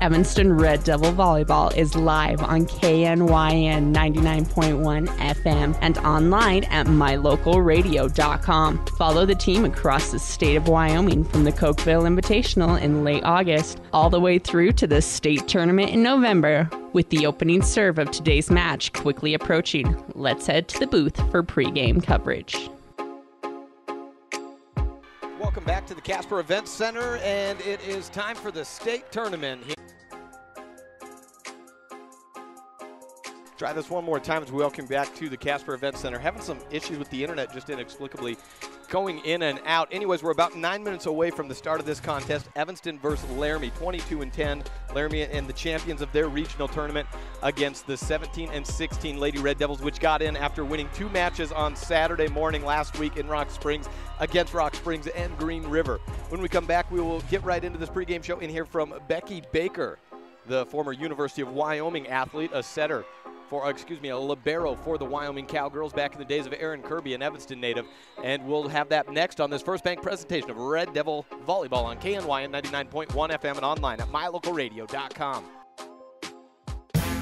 Evanston Red Devil Volleyball is live on KNYN 99.1 FM and online at mylocalradio.com. Follow the team across the state of Wyoming from the Cokeville Invitational in late August all the way through to the state tournament in November, with the opening serve of today's match quickly approaching. Let's head to the booth for pregame coverage. Welcome back to the Casper Event Center, and it is time for the state tournament. Try this one more time as we welcome back to the Casper Event Center. Having some issues with the internet just inexplicably going in and out. Anyways, we're about 9 minutes away from the start of this contest. Evanston versus Laramie, 22-10. Laramie and the champions of their regional tournament against the 17-16 Lady Red Devils, which got in after winning 2 matches on Saturday morning last week in Rock Springs against Rock Springs and Green River. When we come back, we will get right into this pregame show and hear from Becky Baker, the former University of Wyoming athlete, a setter. A libero for the Wyoming Cowgirls back in the days of Aaron Kirby, an Evanston native. And we'll have that next on this First Bank presentation of Red Devil Volleyball on KNYN 99.1 FM and online at mylocalradio.com.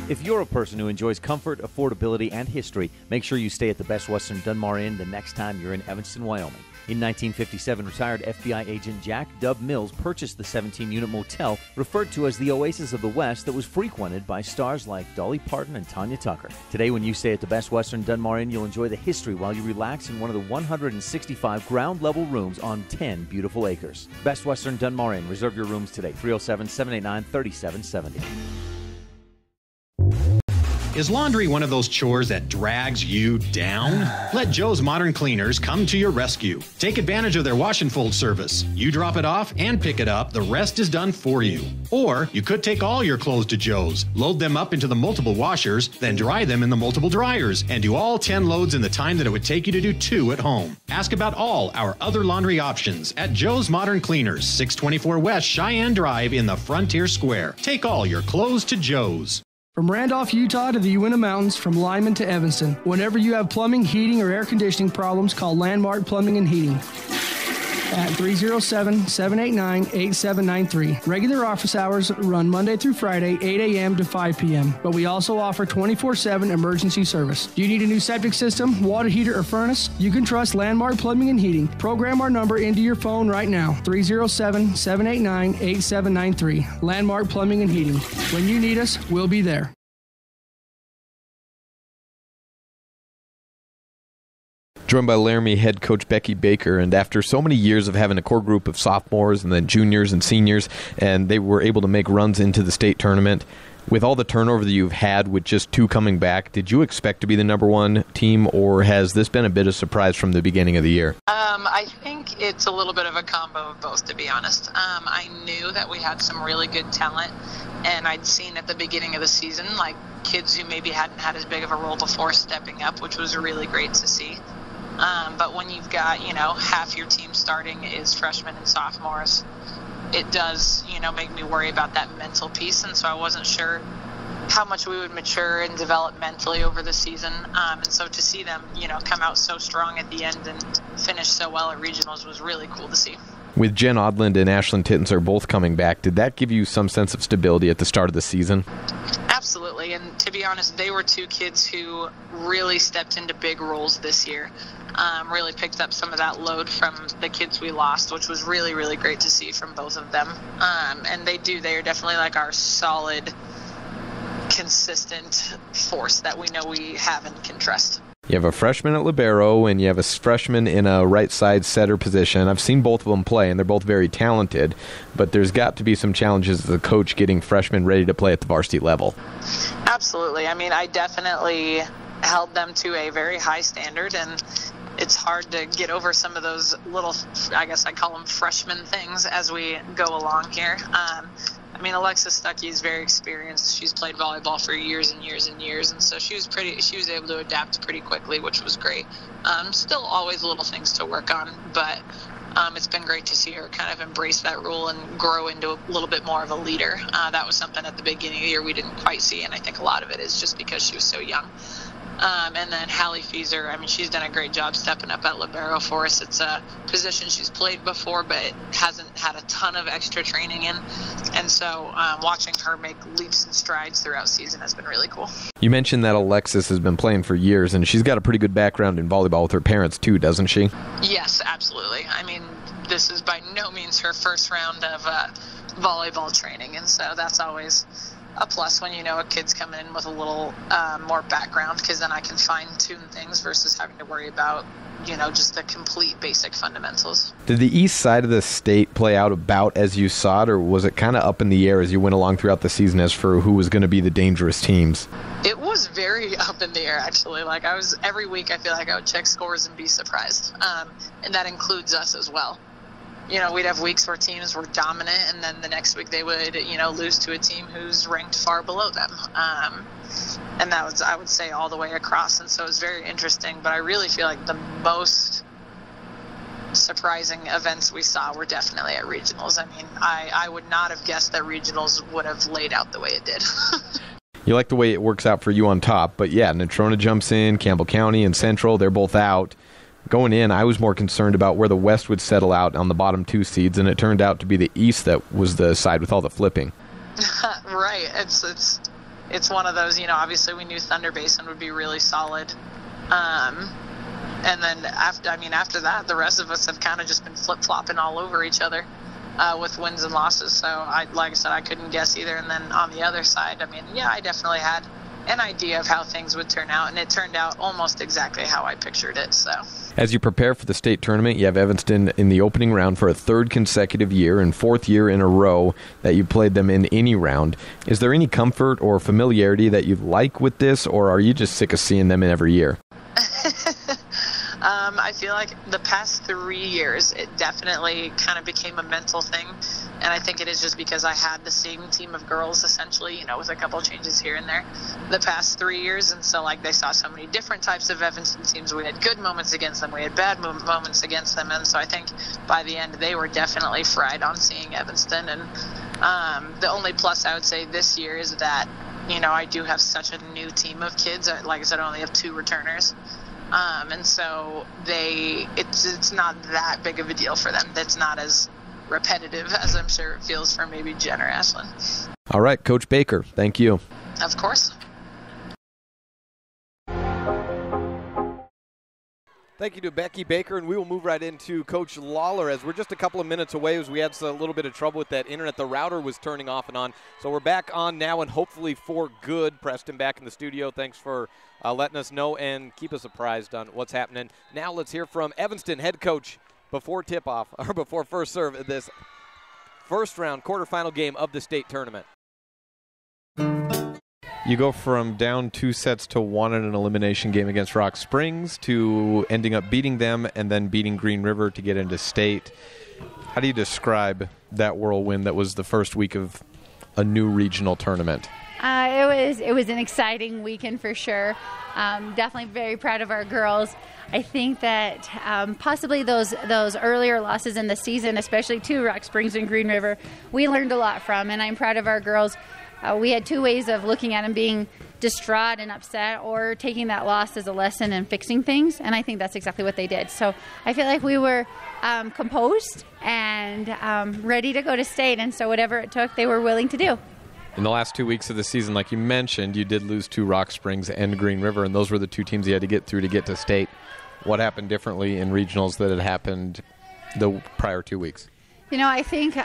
If you're a person who enjoys comfort, affordability, and history, make sure you stay at the Best Western Dunmar Inn the next time you're in Evanston, Wyoming. In 1957, retired FBI agent Jack Dub Mills purchased the 17-unit motel referred to as the Oasis of the West that was frequented by stars like Dolly Parton and Tanya Tucker. Today, when you stay at the Best Western Dunmar Inn, you'll enjoy the history while you relax in one of the 165 ground-level rooms on 10 beautiful acres. Best Western Dunmar Inn. Reserve your rooms today, 307-789-3770. Is laundry one of those chores that drags you down? Let Joe's Modern Cleaners come to your rescue. Take advantage of their wash and fold service. You drop it off and pick it up. The rest is done for you. Or you could take all your clothes to Joe's, load them up into the multiple washers, then dry them in the multiple dryers, and do all 10 loads in the time that it would take you to do 2 at home. Ask about all our other laundry options at Joe's Modern Cleaners, 624 West Cheyenne Drive in the Frontier Square. Take all your clothes to Joe's. From Randolph, Utah to the Uinta Mountains, from Lyman to Evanston. Whenever you have plumbing, heating, or air conditioning problems, call Landmark Plumbing and Heating at 307-789-8793. Regular office hours run Monday through Friday, 8 a.m. to 5 p.m. But we also offer 24/7 emergency service. Do you need a new septic system, water heater, or furnace? You can trust Landmark Plumbing and Heating. Program our number into your phone right now, 307-789-8793. Landmark Plumbing and Heating. When you need us, we'll be there. Joined by Laramie head coach Becky Baker, and after so many years of having a core group of sophomores and then juniors and seniors, and they were able to make runs into the state tournament, with all the turnover that you've had with just 2 coming back, did you expect to be the number 1 team, or has this been a bit of surprise from the beginning of the year? I think it's a little bit of a combo of both, to be honest. I knew that we had some really good talent, and I'd seen at the beginning of the season, like, kids who maybe hadn't had as big of a role before stepping up, which was really great to see. But when you've got, half your team starting is freshmen and sophomores, it does, make me worry about that mental piece. And so I wasn't sure how much we would mature and develop mentally over the season. And so to see them, come out so strong at the end and finish so well at regionals was really cool to see. With Jen Odland and Ashlyn Tittenser both coming back, did that give you some sense of stability at the start of the season? Absolutely, and to be honest, they were 2 kids who really stepped into big roles this year, really picked up some of that load from the kids we lost, which was really, really great to see from both of them. And they are definitely like our solid, consistent force that we know we have and can trust. You have a freshman at libero, and you have a freshman in a right-side setter position. I've seen both of them play, and they're both very talented, but there's got to be some challenges as a coach getting freshmen ready to play at the varsity level. Absolutely. I mean, I definitely held them to a very high standard, and it's hard to get over some of those little, I guess I call them freshman things as we go along here. Alexis Stuckey is very experienced. She's played volleyball for years and years and years, and so she was able to adapt pretty quickly, which was great. Still always little things to work on, but it's been great to see her kind of embrace that role and grow into a little bit more of a leader. That was something at the beginning of the year we didn't quite see, and I think a lot of it is just because she was so young. And then Hallie Feeser, I mean, she's done a great job stepping up at libero for us. It's a position she's played before, but hasn't had a ton of extra training in. And so watching her make leaps and strides throughout season has been really cool. You mentioned that Alexis has been playing for years, and she's got a pretty good background in volleyball with her parents too, doesn't she? Yes, absolutely. I mean, this is by no means her first round of volleyball training, and so that's always a plus when you know a kid's coming in with a little more background, because then I can fine-tune things versus having to worry about, just the complete basic fundamentals. Did the east side of the state play out about as you saw it, or was it kind of up in the air as you went along throughout the season as for who was going to be the dangerous teams? It was very up in the air, actually. Like, every week I feel like I would check scores and be surprised, and that includes us as well. We'd have weeks where teams were dominant, and then the next week they would, lose to a team who's ranked far below them. And that was, I would say, all the way across. And so it was very interesting. But I really feel like the most surprising events we saw were definitely at regionals. I mean, I would not have guessed that regionals would have laid out the way it did. You like the way it works out for you on top. But, yeah, Natrona jumps in, Campbell County and Central, they're both out. Going in, I was more concerned about where the West would settle out on the bottom two seeds, and it turned out to be the East that was the side with all the flipping. Right. It's one of those, obviously we knew Thunder Basin would be really solid. And then after that, the rest of us have kind of just been flip-flopping all over each other with wins and losses. So, like I said, I couldn't guess either. And then on the other side, I definitely had an idea of how things would turn out, and it turned out almost exactly how I pictured it. So, as you prepare for the state tournament, you have Evanston in the opening round for a third consecutive year and fourth year in a row that you played them in any round. Is there any comfort or familiarity that you like with this, or are you just sick of seeing them in every year? I feel like the past 3 years, it definitely kind of became a mental thing. And I think it is just because I had the same team of girls, essentially, with a couple changes here and there, the past 3 years. And so, they saw so many different types of Evanston teams. We had good moments against them. We had bad moments against them. And so I think by the end, they were definitely fried on seeing Evanston. And the only plus I would say this year is that, I do have such a new team of kids. Like I said, I only have 2 returners. And so it's not that big of a deal for them. It's not as repetitive as I'm sure it feels for maybe Jen or Ashlyn. All right, Coach Baker, thank you. Of course. Thank you to Becky Baker, and we will move right into Coach Lawler as we're just a couple of minutes away as we had a little bit of trouble with that internet. The router was turning off and on, so we're back on now and hopefully for good. Preston back in the studio. Thanks for letting us know and keep us apprised on what's happening. Now let's hear from Evanston head coach before tip-off, or before first serve of this first round quarterfinal game of the state tournament. You go from down 2 sets to 1 in an elimination game against Rock Springs to ending up beating them and then beating Green River to get into state. How do you describe that whirlwind that was the first week of a new regional tournament? It was an exciting weekend for sure. Definitely very proud of our girls. I think that possibly those earlier losses in the season, especially to Rock Springs and Green River, we learned a lot from, and I'm proud of our girls. We had 2 ways of looking at them: being distraught and upset, or taking that loss as a lesson and fixing things, and I think that's exactly what they did. So I feel like we were composed and ready to go to state, and so whatever it took, they were willing to do. In the last 2 weeks of the season, like you mentioned, you did lose to Rock Springs and Green River, and those were the 2 teams you had to get through to get to state. What happened differently in regionals that had happened the prior 2 weeks? I think...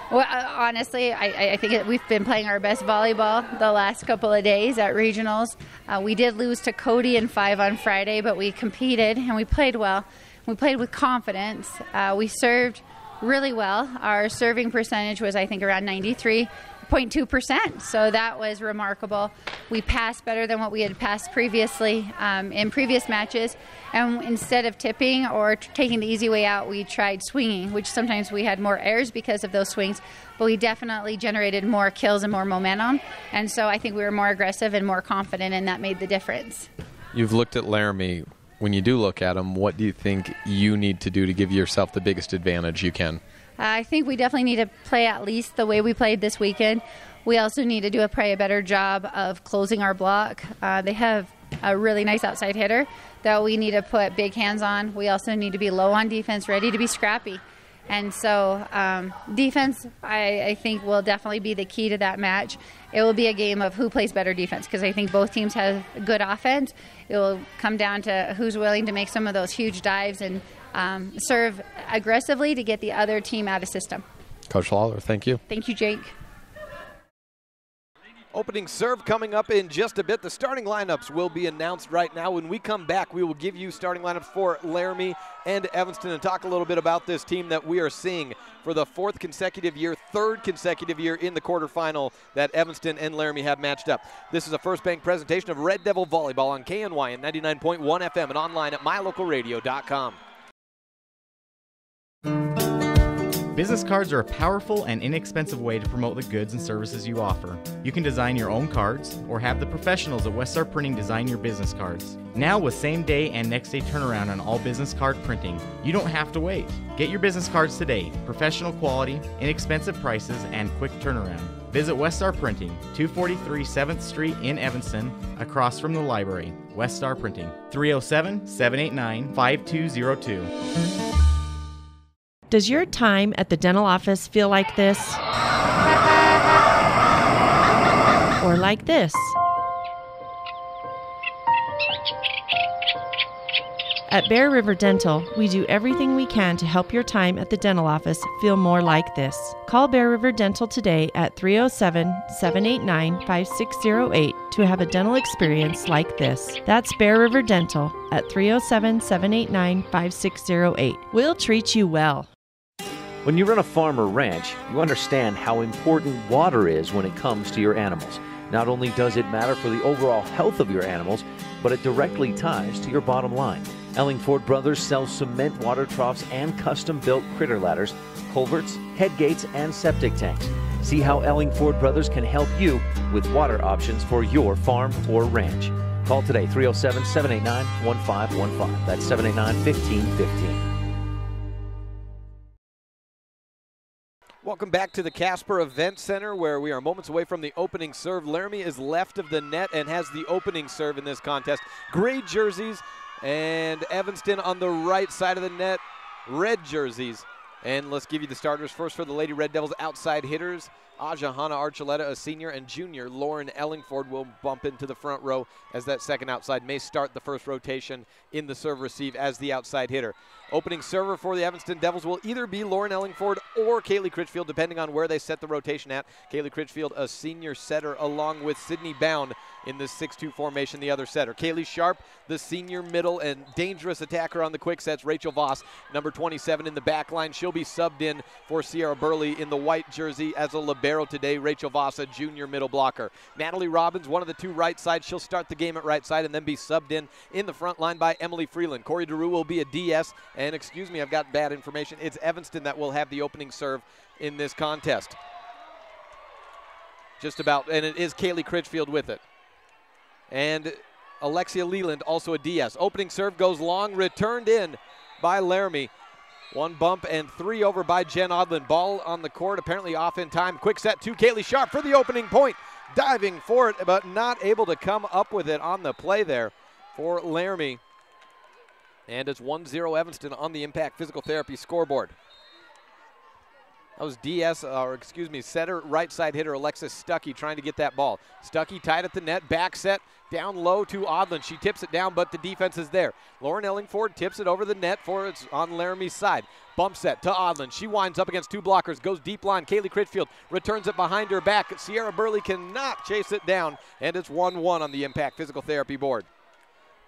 honestly, I think we've been playing our best volleyball the last couple of days at regionals. We did lose to Cody in 5 on Friday, but we competed and we played well. We played with confidence. We served really well. Our serving percentage was, I think, around 93.2%, so that was remarkable. We passed better than what we had passed previously in previous matches, and instead of tipping or taking the easy way out, we tried swinging, which sometimes we had more errors because of those swings, but we definitely generated more kills and more momentum, and so I think we were more aggressive and more confident, and that made the difference. You've looked at Laramie. When you do look at them, what do you think you need to do to give yourself the biggest advantage you can? I think we definitely need to play at least the way we played this weekend. We also need to do a better job of closing our block. They have a really nice outside hitter that we need to put big hands on. We also need to be low on defense, ready to be scrappy. And so defense, I think, will definitely be the key to that match. It will be a game of who plays better defense, because I think both teams have good offense. It will come down to who's willing to make some of those huge dives and serve aggressively to get the other team out of system. Coach Lawler, thank you. Thank you, Jake. Opening serve coming up in just a bit. The starting lineups will be announced right now. When we come back, we will give you starting lineups for Laramie and Evanston and talk a little bit about this team that we are seeing for the fourth consecutive year, third consecutive year in the quarterfinal that Evanston and Laramie have matched up. This is a First Bank presentation of Red Devil Volleyball on KNYN 99.1 FM and online at mylocalradio.com. Business cards are a powerful and inexpensive way to promote the goods and services you offer. You can design your own cards or have the professionals at Westar Printing design your business cards. Now with same-day and next-day turnaround on all business card printing, you don't have to wait. Get your business cards today. Professional quality, inexpensive prices, and quick turnaround. Visit Westar Printing, 243 7th Street in Evanston, across from the library. Westar Printing, 307-789-5202. Does your time at the dental office feel like this? Or like this? At Bear River Dental, we do everything we can to help your time at the dental office feel more like this. Call Bear River Dental today at 307-789-5608 to have a dental experience like this. That's Bear River Dental at 307-789-5608. We'll treat you well. When you run a farm or ranch, you understand how important water is when it comes to your animals. Not only does it matter for the overall health of your animals, but it directly ties to your bottom line. Ellingford Brothers sells cement water troughs and custom-built critter ladders, culverts, head gates, and septic tanks. See how Ellingford Brothers can help you with water options for your farm or ranch. Call today, 307-789-1515. That's 789-1515. Welcome back to the Casper Event Center, where we are moments away from the opening serve. Laramie is left of the net and has the opening serve in this contest. Gray jerseys, and Evanston on the right side of the net, red jerseys. And let's give you the starters first for the Lady Red Devils outside hitters. Aja Hanna Archuleta, a senior, and junior Lauren Ellingford will bump into the front row as that second outside may start the first rotation in the serve receive as the outside hitter. Opening server for the Evanston Devils will either be Lauren Ellingford or Kaylee Critchfield, depending on where they set the rotation at. Kaylee Critchfield, a senior setter, along with Sydney Bound in this 6-2 formation, the other setter. Kaylee Sharp, the senior middle and dangerous attacker on the quick sets. Rachel Voss, number 27 in the back line. She'll be subbed in for Sierra Burley in the white jersey as a libero today. Rachel Voss, a junior middle blocker. Natalie Robbins, one of the two right sides. She'll start the game at right side and then be subbed in the front line by Emily Freeland. Corey DeRue will be a DS. And excuse me, I've got bad information. It's Evanston that will have the opening serve in this contest. Just about, and it is Kaylee Critchfield with it. And Alexia Leland, also a DS. Opening serve goes long, returned in by Laramie. One bump and three over by Jen Odland. Ball on the court, apparently off in time. Quick set to Kaylee Sharp for the opening point. Diving for it, but not able to come up with it on the play there for Laramie. And it's 1-0 Evanston on the Impact Physical Therapy scoreboard. That was setter, right side hitter Alexis Stuckey trying to get that ball. Stuckey tied at the net, back set, down low to Odland. She tips it down, but the defense is there. Lauren Ellingford tips it over the net for it's on Laramie's side. Bump set to Odland. She winds up against two blockers, goes deep line. Kaylee Critchfield returns it behind her back. Sierra Burley cannot chase it down, and it's 1-1 on the Impact Physical Therapy board.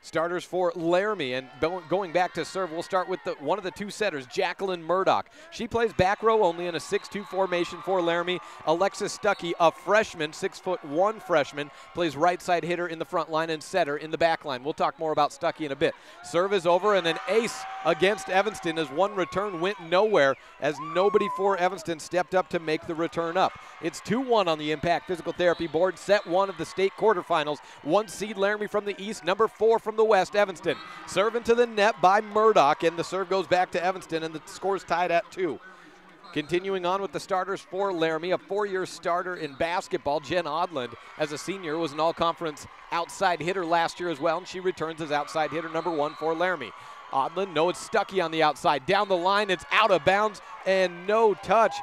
Starters for Laramie, and going back to serve, we'll start with one of the two setters, Jacqueline Murdoch. She plays back row only in a 6-2 formation for Laramie. Alexis Stuckey, a freshman, 6'1" freshman, plays right side hitter in the front line and setter in the back line. We'll talk more about Stuckey in a bit. Serve is over, and an ace against Evanston as one return went nowhere as nobody for Evanston stepped up to make the return up. It's 2-1 on the Impact Physical Therapy board. Set one of the state quarterfinals. One seed Laramie from the east, number 4 from the west, Evanston. Serve into the net by Murdoch, and the serve goes back to Evanston, and the score's tied at 2. Continuing on with the starters for Laramie, a 4-year starter in basketball, Jen Odland, as a senior, was an all-conference outside hitter last year as well, and she returns as outside hitter number 1 for Laramie. Odland, no, it's Stuckey on the outside. Down the line, it's out of bounds, and no touch.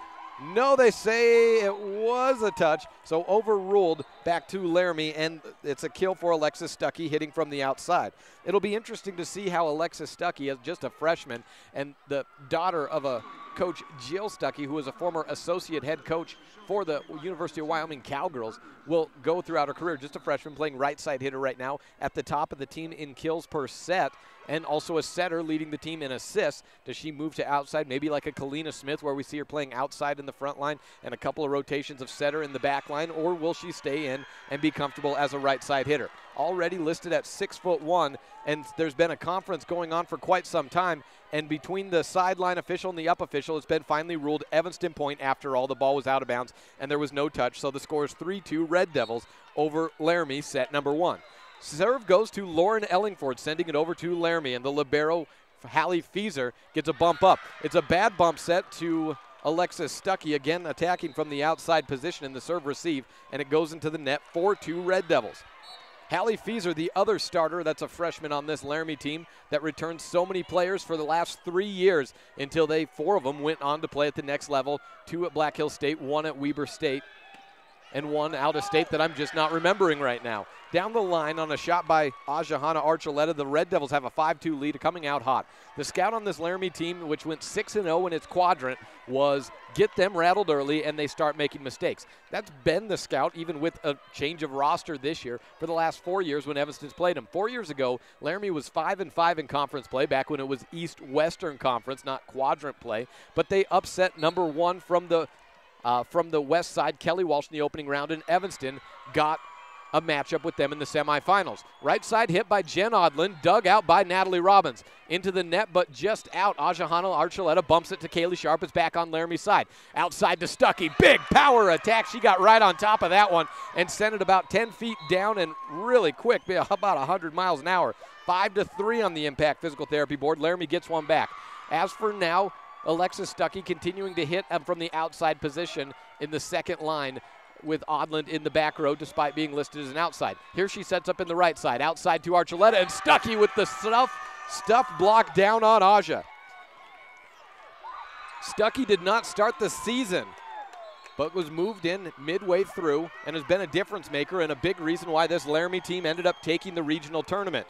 No, they say it was a touch, so overruled back to Laramie, and it's a kill for Alexis Stuckey hitting from the outside. It'll be interesting to see how Alexis Stuckey, as just a freshman and the daughter of a coach, Jill Stuckey, who is a former associate head coach for the University of Wyoming Cowgirls, will go throughout her career. Just a freshman playing right side hitter right now, at the top of the team in kills per set, and also a setter leading the team in assists. Does she move to outside, maybe like a Kalina Smith, where we see her playing outside in the front line and a couple of rotations of setter in the back line, or will she stay in and be comfortable as a right side hitter? Already listed at 6'1", and there's been a conference going on for quite some time, and between the sideline official and the up official, it's been finally ruled Evanston point after all. The ball was out of bounds and there was no touch, so the score is 3-2 Red Devils over Laramie, set number 1. Serve goes to Lauren Ellingford, sending it over to Laramie, and the libero, Hallie Fieser, gets a bump up. It's a bad bump set to Alexis Stuckey, again attacking from the outside position in the serve receive, and it goes into the net, 4-2 Red Devils. Hallie Fieser, the other starter, that's a freshman on this Laramie team that returned so many players for the last 3 years until 4 of them went on to play at the next level, 2 at Black Hill State, 1 at Weber State, and 1 out of state that I'm just not remembering right now. Down the line on a shot by Ajahana Archuleta, the Red Devils have a 5-2 lead, coming out hot. The scout on this Laramie team, which went 6-0 in its quadrant, was get them rattled early and they start making mistakes. That's been the scout, even with a change of roster this year, for the last 4 years when Evanston's played them. 4 years ago, Laramie was 5-5 in conference play, back when it was East-Western Conference, not quadrant play, but they upset number 1 from the west side, Kelly Walsh, in the opening round, and Evanston got a matchup with them in the semifinals. Right side hit by Jen Odland, dug out by Natalie Robbins. Into the net, but just out. Ajahana Archuleta bumps it to Kaylee Sharp. It's back on Laramie's side. Outside to Stuckey. Big power attack. She got right on top of that one and sent it about 10 feet down and really quick, about 100 miles an hour. 5-3 on the Impact Physical Therapy board. Laramie gets one back. As for now, Alexis Stuckey continuing to hit from the outside position in the second line, with Odland in the back row despite being listed as an outside. Here she sets up in the right side. Outside to Archuleta, and Stuckey with the stuff block down on Aja. Stuckey did not start the season, but was moved in midway through and has been a difference maker and a big reason why this Laramie team ended up taking the regional tournament.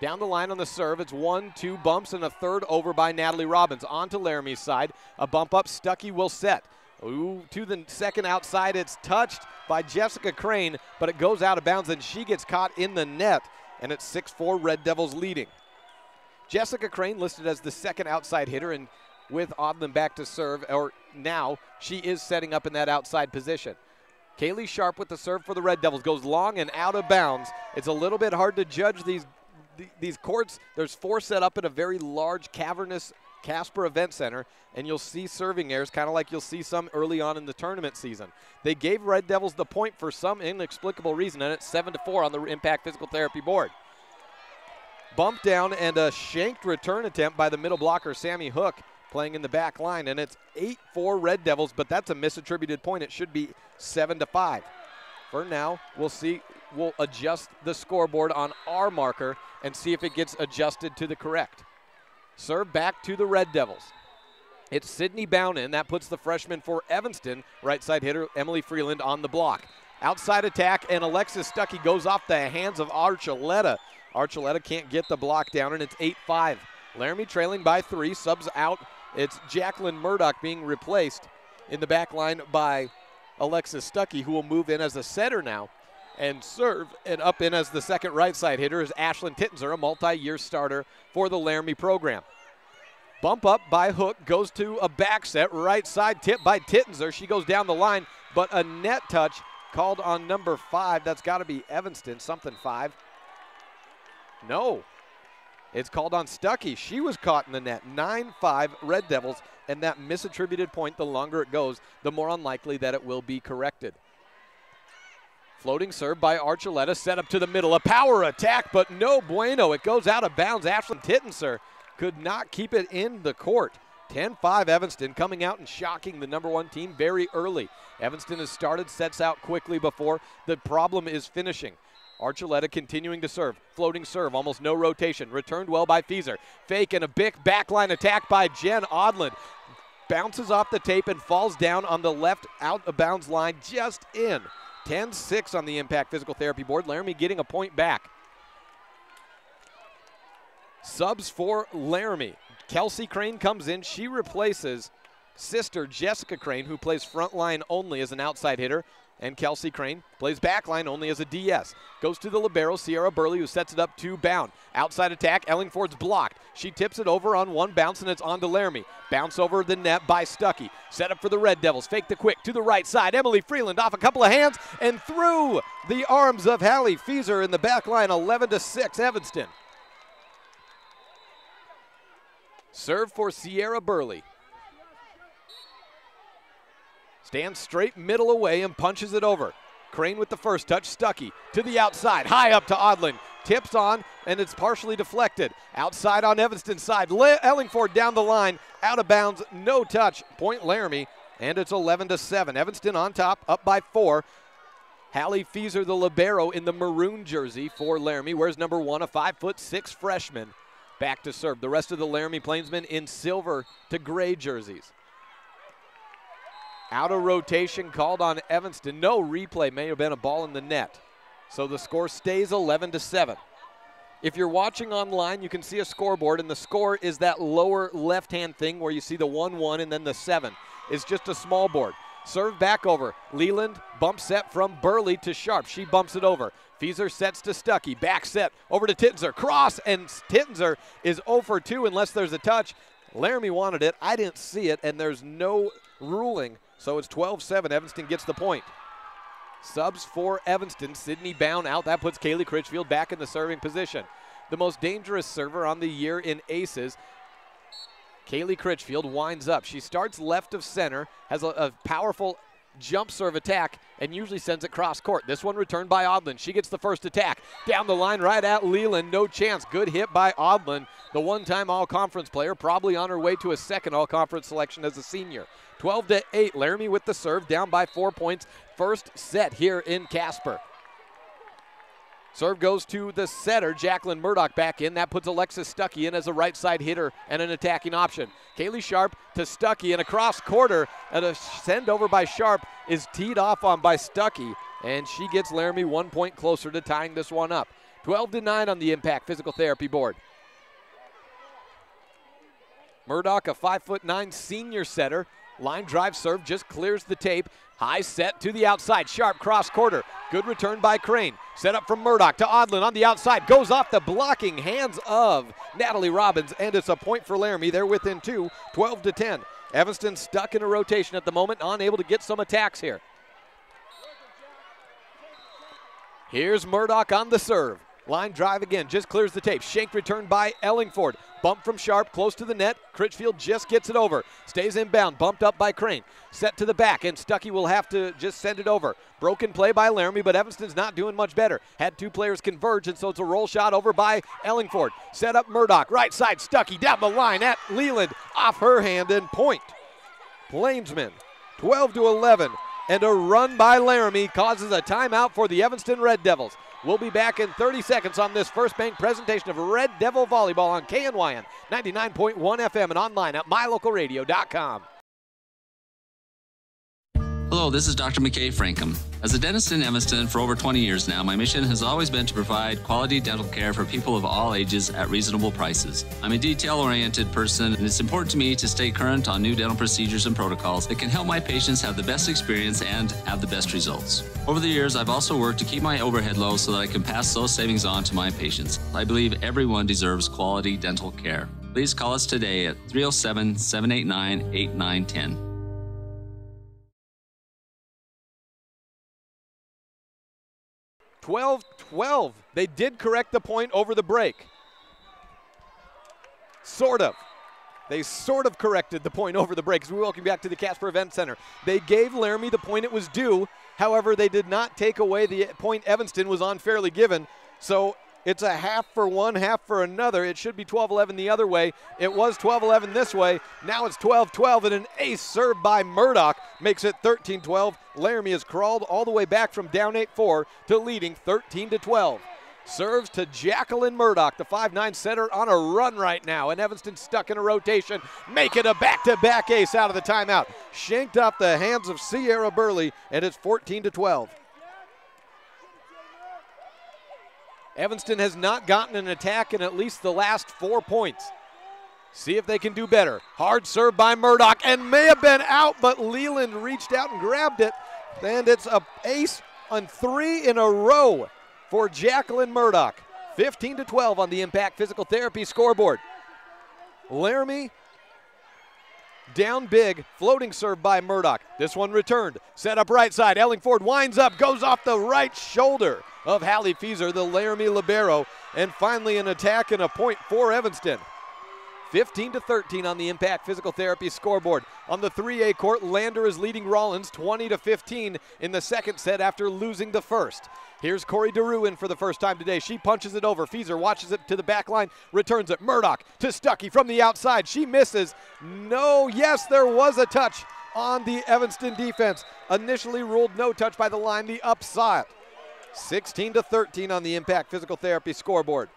Down the line on the serve, it's 1-2 bumps and a third over by Natalie Robbins. On to Laramie's side, a bump up, Stuckey will set. Ooh, to the second outside, it's touched by Jessica Crane, but it goes out of bounds and she gets caught in the net, and it's 6-4 Red Devils leading. Jessica Crane listed as the second outside hitter, and with Odland back to serve, or now she is setting up in that outside position. Kaylee Sharp with the serve for the Red Devils, goes long and out of bounds. It's a little bit hard to judge these courts. There's 4 set up in a very large, cavernous Casper Event Center, and you'll see serving errors, kind of like you'll see some early on in the tournament season. They gave Red Devils the point for some inexplicable reason, and it's 7-4 on the Impact Physical Therapy board. Bump down and a shanked return attempt by the middle blocker, Sammy Hook, playing in the back line, and it's 8-4 Red Devils, but that's a misattributed point. It should be 7-5. For now, we'll adjust the scoreboard on our marker and see if it gets adjusted to the correct. Serve back to the Red Devils. It's Sydney Bownin. That puts the freshman for Evanston, right side hitter Emily Freeland, on the block. Outside attack, and Alexis Stuckey goes off the hands of Archuleta. Archuleta can't get the block down, and it's 8-5. Laramie trailing by 3, subs out. It's Jacqueline Murdoch being replaced in the back line by Alexis Stuckey, who will move in as a setter now and serve, and up in as the second right side hitter is Ashlyn Tittenser, a multi-year starter for the Laramie program. Bump up by Hook, goes to a back set, right side tip by Tittenser. She goes down the line, but a net touch called on number 5. That's got to be Evanston, something 5. No, it's called on Stuckey. She was caught in the net. 9-5 Red Devils, and that misattributed point, the longer it goes, the more unlikely that it will be corrected. Floating serve by Archuleta, set up to the middle. A power attack, but no bueno. It goes out of bounds. Ashlyn Tittenser could not keep it in the court. 10-5 Evanston coming out and shocking the number 1 team very early. Evanston has started sets out quickly before. The problem is finishing. Archuleta continuing to serve. Floating serve, almost no rotation. Returned well by Fieser. Fake and a big backline attack by Jen Odland. Bounces off the tape and falls down on the left out of bounds line, just in. 10-6 on the Impact Physical Therapy board. Laramie getting a point back. Subs for Laramie. Kelsey Crane comes in. She replaces sister Jessica Crane, who plays front line only as an outside hitter. And Kelsey Crane plays back line only as a DS. Goes to the libero, Sierra Burley, who sets it up 2 bound. Outside attack, Ellingford's blocked. She tips it over on 1 bounce, and it's on to Laramie. Bounce over the net by Stuckey. Set up for the Red Devils. Fake the quick to the right side. Emily Freeland off a couple of hands and through the arms of Hallie Fieser in the back line. 11-6 Evanston. Serve for Sierra Burley. Stands straight middle away and punches it over. Crane with the first touch. Stuckey to the outside. High up to Odland. Tips on, and it's partially deflected. Outside on Evanston's side. Ellingford down the line. Out of bounds. No touch. Point Laramie, and it's 11-7. Evanston on top, up by 4. Hallie Fieser, the libero, in the maroon jersey for Laramie. Wears number 1, a 5'6" freshman. Back to serve. The rest of the Laramie Plainsmen in silver to gray jerseys. Out of rotation called on Evanston. No replay. May have been a ball in the net. So the score stays 11-7. If you're watching online, you can see a scoreboard, and the score is that lower left-hand thing where you see the 1-1 and then the 7. It's just a small board. Serve back over. Leland, bump set from Burley to Sharp. She bumps it over. Fieser sets to Stuckey. Back set over to Tittenser. Cross, and Tittenser is 0 for 2 unless there's a touch. Laramie wanted it. I didn't see it, and there's no ruling. So it's 12-7. Evanston gets the point. Subs for Evanston. Sydney Bound out. That puts Kaylee Critchfield back in the serving position. The most dangerous server on the year in aces. Kaylee Critchfield winds up. She starts left of center, has a powerful jump serve attack, and usually sends it cross court. This one returned by Odland. She gets the first attack. Down the line right at Leland. No chance. Good hit by Odland, the one-time all-conference player, probably on her way to a second all-conference selection as a senior. 12-8. Laramie with the serve, down by 4 points. First set here in Casper. Serve goes to the setter, Jacqueline Murdoch, back in. That puts Alexis Stuckey in as a right side hitter and an attacking option. Kaylee Sharp to Stuckey, and across quarter, and a send over by Sharp is teed off on by Stuckey, and she gets Laramie 1 point closer to tying this one up. 12-9 on the Impact Physical Therapy board. Murdoch, a 5'9" senior setter. Line drive serve just clears the tape. High set to the outside. Sharp cross quarter. Good return by Crane. Set up from Murdoch to Odland on the outside. Goes off the blocking hands of Natalie Robbins, and it's a point for Laramie. They're within 2, 12-10. Evanston stuck in a rotation at the moment, unable to get some attacks here. Here's Murdoch on the serve. Line drive again, just clears the tape. Shank returned by Ellingford. Bump from Sharp, close to the net. Critchfield just gets it over. Stays inbound, bumped up by Crane. Set to the back, and Stuckey will have to just send it over. Broken play by Laramie, but Evanston's not doing much better. Had 2 players converge, and so it's a roll shot over by Ellingford. Set up Murdoch, right side, Stuckey down the line at Leland. Off her hand and point. Plainsmen, 12-11. And a run by Laramie causes a timeout for the Evanston Red Devils. We'll be back in 30 seconds on this First Bank presentation of Red Devil Volleyball on KNYN 99.1 FM and online at mylocalradio.com. Hello, this is Dr. McKay Frankham. As a dentist in Evanston for over 20 years now, my mission has always been to provide quality dental care for people of all ages at reasonable prices. I'm a detail-oriented person, and it's important to me to stay current on new dental procedures and protocols that can help my patients have the best experience and have the best results. Over the years, I've also worked to keep my overhead low so that I can pass those savings on to my patients. I believe everyone deserves quality dental care. Please call us today at 307-789-8910. 12-12. They did correct the point over the break. Sort of. They sort of corrected the point over the break as we welcome you back to the Casper Event Center. They gave Laramie the point it was due. However, they did not take away the point Evanston was unfairly given. So It's a half for one, half for another. It should be 12-11 the other way. It was 12-11 this way. Now it's 12-12, and an ace served by Murdoch makes it 13-12. Laramie has crawled all the way back from down 8-4 to leading 13-12. Serves to Jacqueline Murdoch, the 5'9 setter, on a run right now. And Evanston stuck in a rotation. Make it a back-to-back ace out of the timeout. Shanked off the hands of Sierra Burley, and it's 14-12. Evanston has not gotten an attack in at least the last 4 points. See if they can do better. Hard serve by Murdoch, and may have been out, but Leland reached out and grabbed it. And it's an ace on 3 in a row for Jacqueline Murdoch. 15-12 on the Impact Physical Therapy scoreboard. Laramie down big, floating serve by Murdoch. This one returned, set up right side. Ellingford winds up, goes off the right shoulder of Hallie Fieser, the Laramie libero, and finally an attack and a point for Evanston. 15-13 on the Impact Physical Therapy scoreboard. On the 3A court, Lander is leading Rollins 20-15 in the second set after losing the first. Here's Corey DeRue in for the first time today. She punches it over. Fieser watches it to the back line, returns it. Murdoch to Stuckey from the outside. She misses. No, yes, there was a touch on the Evanston defense. Initially ruled no touch by the line, the upside. 16-13 on the Impact Physical Therapy scoreboard.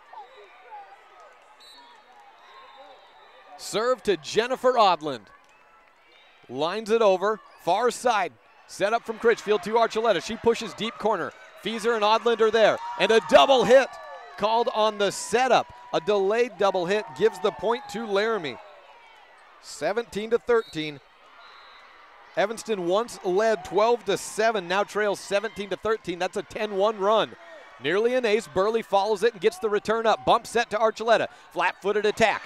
Serve to Jennifer Odland. Lines it over, far side. Set up from Critchfield to Archuleta. She pushes deep corner. Fieser and Odland are there. And a double hit called on the setup. A delayed double hit gives the point to Laramie. 17-13. Evanston once led 12-7, now trails 17-13. That's a 10-1 run. Nearly an ace. Burley follows it and gets the return up. Bump set to Archuleta. Flat-footed attack.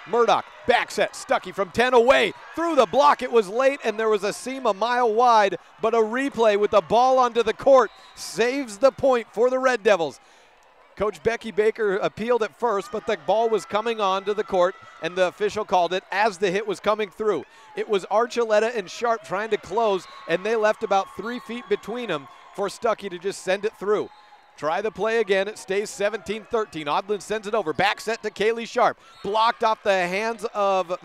Murdoch, back set, Stuckey from 10 away. Through the block, it was late, and there was a seam a mile wide, but a replay with the ball onto the court saves the point for the Red Devils. Coach Becky Baker appealed at first, but the ball was coming onto the court, and the official called it as the hit was coming through. It was Archuleta and Sharp trying to close, and they left about 3 feet between them for Stuckey to just send it through. Try the play again. It stays 17-13. Odland sends it over. Back set to Kaylee Sharp. Blocked off the hands of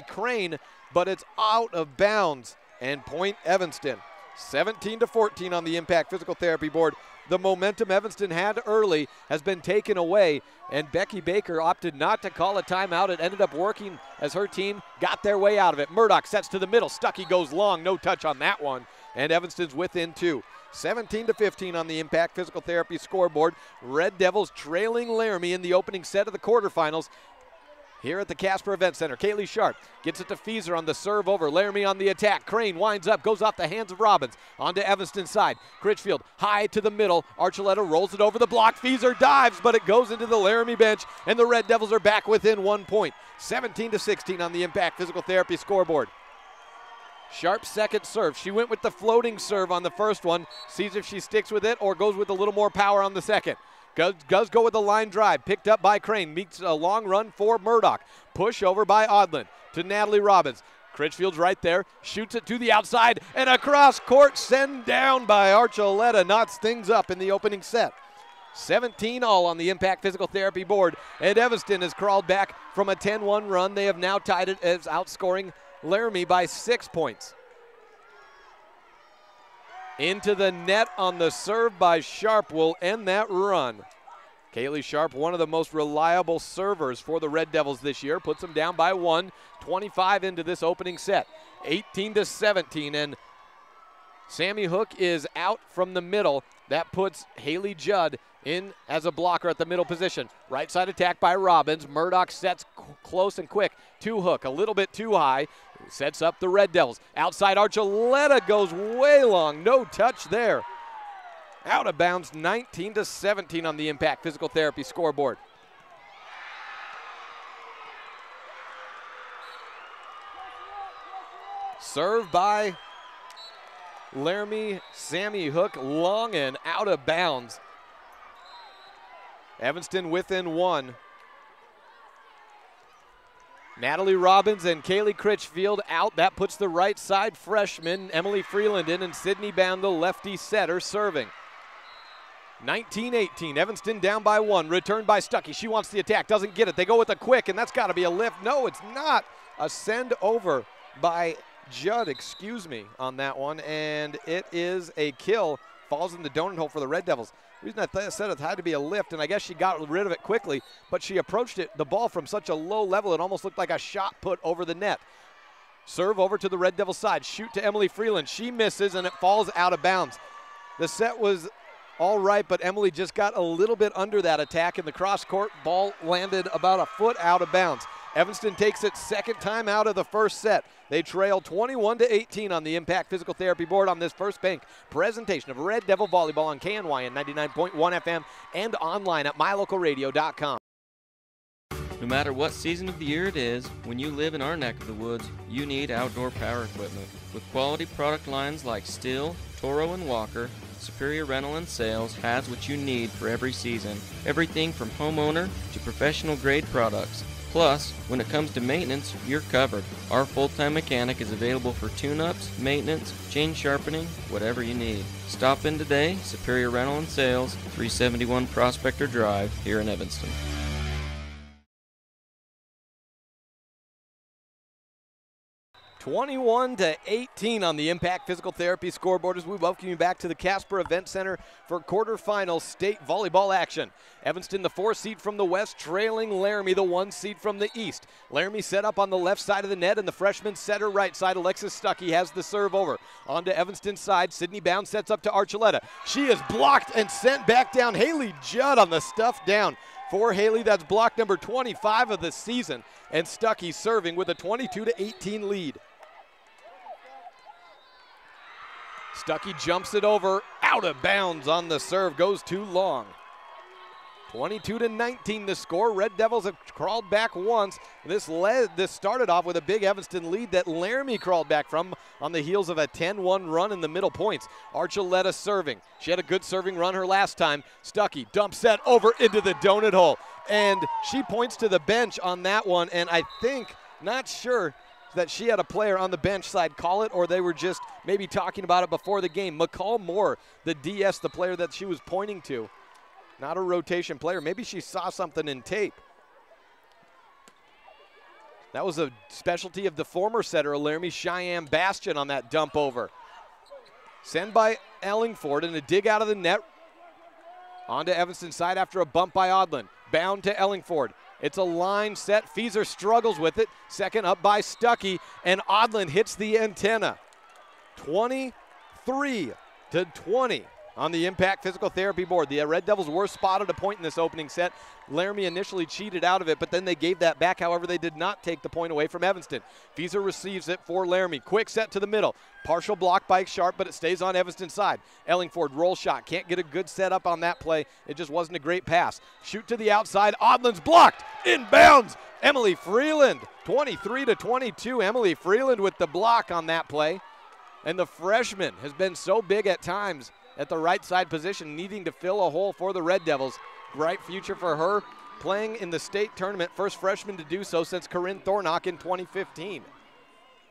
Crane, but it's out of bounds. And point Evanston. 17-14 on the Impact Physical Therapy board. The momentum Evanston had early has been taken away, and Becky Baker opted not to call a timeout. It ended up working as her team got their way out of it. Murdoch sets to the middle. Stuckey goes long. No touch on that one. And Evanston's within 2. 17-15 on the Impact Physical Therapy scoreboard. Red Devils trailing Laramie in the opening set of the quarterfinals here at the Casper Event Center. Kaylee Sharp gets it to Fieser on the serve over. Laramie on the attack. Crane winds up, goes off the hands of Robbins. Onto Evanston's side. Critchfield high to the middle. Archuleta rolls it over the block. Fieser dives, but it goes into the Laramie bench, and the Red Devils are back within 1 point. 17-16 on the Impact Physical Therapy scoreboard. Sharp second serve. She went with the floating serve on the first one. Sees if she sticks with it or goes with a little more power on the second. Does go with the line drive. Picked up by Crane. Meets a long run for Murdoch. Push over by Odland to Natalie Robbins. Critchfield's right there. Shoots it to the outside. And across court. Send down by Archuleta. Knots things up in the opening set. 17 all on the Impact Physical Therapy board. And Evanston has crawled back from a 10-1 run. They have now tied it as outscoring Laramie by 6 points. Into the net on the serve by Sharp will end that run. Kaylee Sharp, one of the most reliable servers for the Red Devils this year, puts them down by 1, 25 into this opening set. 18-17, and Sammy Hook is out from the middle. That puts Haley Judd in as a blocker at the middle position. Right side attack by Robbins. Murdoch sets close and quick to Hook, a little bit too high. Sets up the Red Devils. Outside Archuleta goes way long. No touch there. Out of bounds, 19-17 on the Impact Physical Therapy scoreboard. Serve by Laramie. Sammy Hook, long and out of bounds. Evanston within 1. Natalie Robbins and Kaylee Critchfield out. That puts the right side freshman Emily Freeland in, and Sydney Bound, the lefty setter, serving. 19-18, Evanston down by 1, returned by Stuckey. She wants the attack, doesn't get it. They go with a quick, and that's got to be a lift. No, it's not. A send over by Judd, on that one, and it is a kill. Falls in the donut hole for the Red Devils. The reason I said it had to be a lift, and I guess she got rid of it quickly, but she approached the ball from such a low level, it almost looked like a shot put over the net. Serve over to the Red Devil side. Shoot to Emily Freeland. She misses, and it falls out of bounds. The set was all right, but Emily just got a little bit under that attack, and the cross-court ball landed about a foot out of bounds. Evanston takes its second time out of the first set. They trail 21-18 on the Impact Physical Therapy board on this First Bank presentation of Red Devil Volleyball on KNYN 99.1 FM and online at mylocalradio.com. No matter what season of the year it is, when you live in our neck of the woods, you need outdoor power equipment. With quality product lines like Stihl, Toro, and Walker, Superior Rental and Sales has what you need for every season. Everything from homeowner to professional grade products. Plus, when it comes to maintenance, you're covered. Our full-time mechanic is available for tune-ups, maintenance, chain sharpening, whatever you need. Stop in today, Superior Rental and Sales, 371 Prospector Drive, here in Evanston. 21-18 on the Impact Physical Therapy scoreboard as we welcome you back to the Casper Event Center for quarterfinal state volleyball action. Evanston, the 4 seed from the west, trailing Laramie, the 1 seed from the east. Laramie set up on the left side of the net, and the freshman setter right side, Alexis Stuckey, has the serve over. On to Evanston's side, Sydney Bound sets up to Archuleta. She is blocked and sent back down. Haley Judd on the stuff down. For Haley, that's block number 25 of the season, and Stuckey serving with a 22-18 lead. Stuckey jumps it over, out of bounds on the serve, goes too long. 22-19 the score. Red Devils have crawled back once. This started off with a big Evanston lead that Laramie crawled back from on the heels of a 10-1 run in the middle points. Archuleta serving. She had a good serving run her last time. Stuckey dumps that over into the donut hole. And she points to the bench on that one, and I think, not sure, that she had a player on the bench side call it, or they were just maybe talking about it before the game. McCall Moore, the DS, the player that she was pointing to. Not a rotation player. Maybe she saw something in tape. That was a specialty of the former setter, Laramie, Cheyenne Bastion, on that dump over. Send by Ellingford and a dig out of the net. On to Evanston's side after a bump by Odlin. Bound to Ellingford. It's a line set. Fieser struggles with it. Second up by Stuckey, and Odlin hits the antenna. 23-20 on the Impact Physical Therapy board. The Red Devils were spotted a point in this opening set. Laramie initially cheated out of it, but then they gave that back. However, they did not take the point away from Evanston. Fieser receives it for Laramie. Quick set to the middle. Partial block by Sharp, but it stays on Evanston's side. Ellingford roll shot. Can't get a good setup on that play. It just wasn't a great pass. Shoot to the outside. Odlin's blocked. Inbounds. Emily Freeland. 23-22. Emily Freeland with the block on that play. And the freshman has been so big at times at the right side position, needing to fill a hole for the Red Devils. Bright future for her, playing in the state tournament, first freshman to do so since Corinne Thornock in 2015.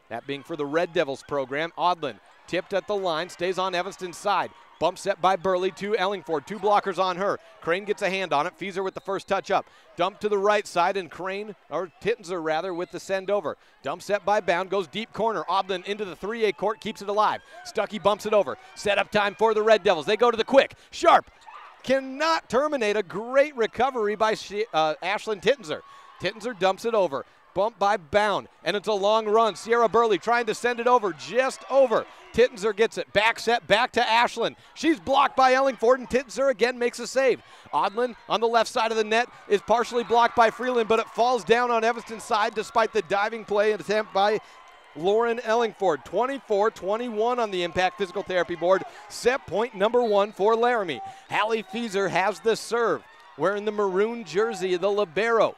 That being for the Red Devils program. Odlin tipped at the line, stays on Evanston's side. Bump set by Burley to Ellingford. 2 blockers on her. Crane gets a hand on it. Fieser with the first touch up. Dump to the right side, and Crane, or Tittenser rather, with the send over. Dump set by Bound, goes deep corner. Odlin into the 3A court, keeps it alive. Stuckey bumps it over. Set up time for the Red Devils. They go to the quick. Sharp cannot terminate. A great recovery by Ashlyn Tittenser. Tittenser dumps it over. Bump by Bound, and it's a long run. Sierra Burley trying to send it over, just over. Tittenser gets it. Back set, back to Ashlyn. She's blocked by Ellingford, and Tittenser again makes a save. Odlin on the left side of the net is partially blocked by Freeland, but it falls down on Evanston's side despite the diving play and attempt by Lauren Ellingford. 24-21 on the Impact Physical Therapy board. Set point number 1 for Laramie. Hallie Fieser has the serve, wearing the maroon jersey of the libero.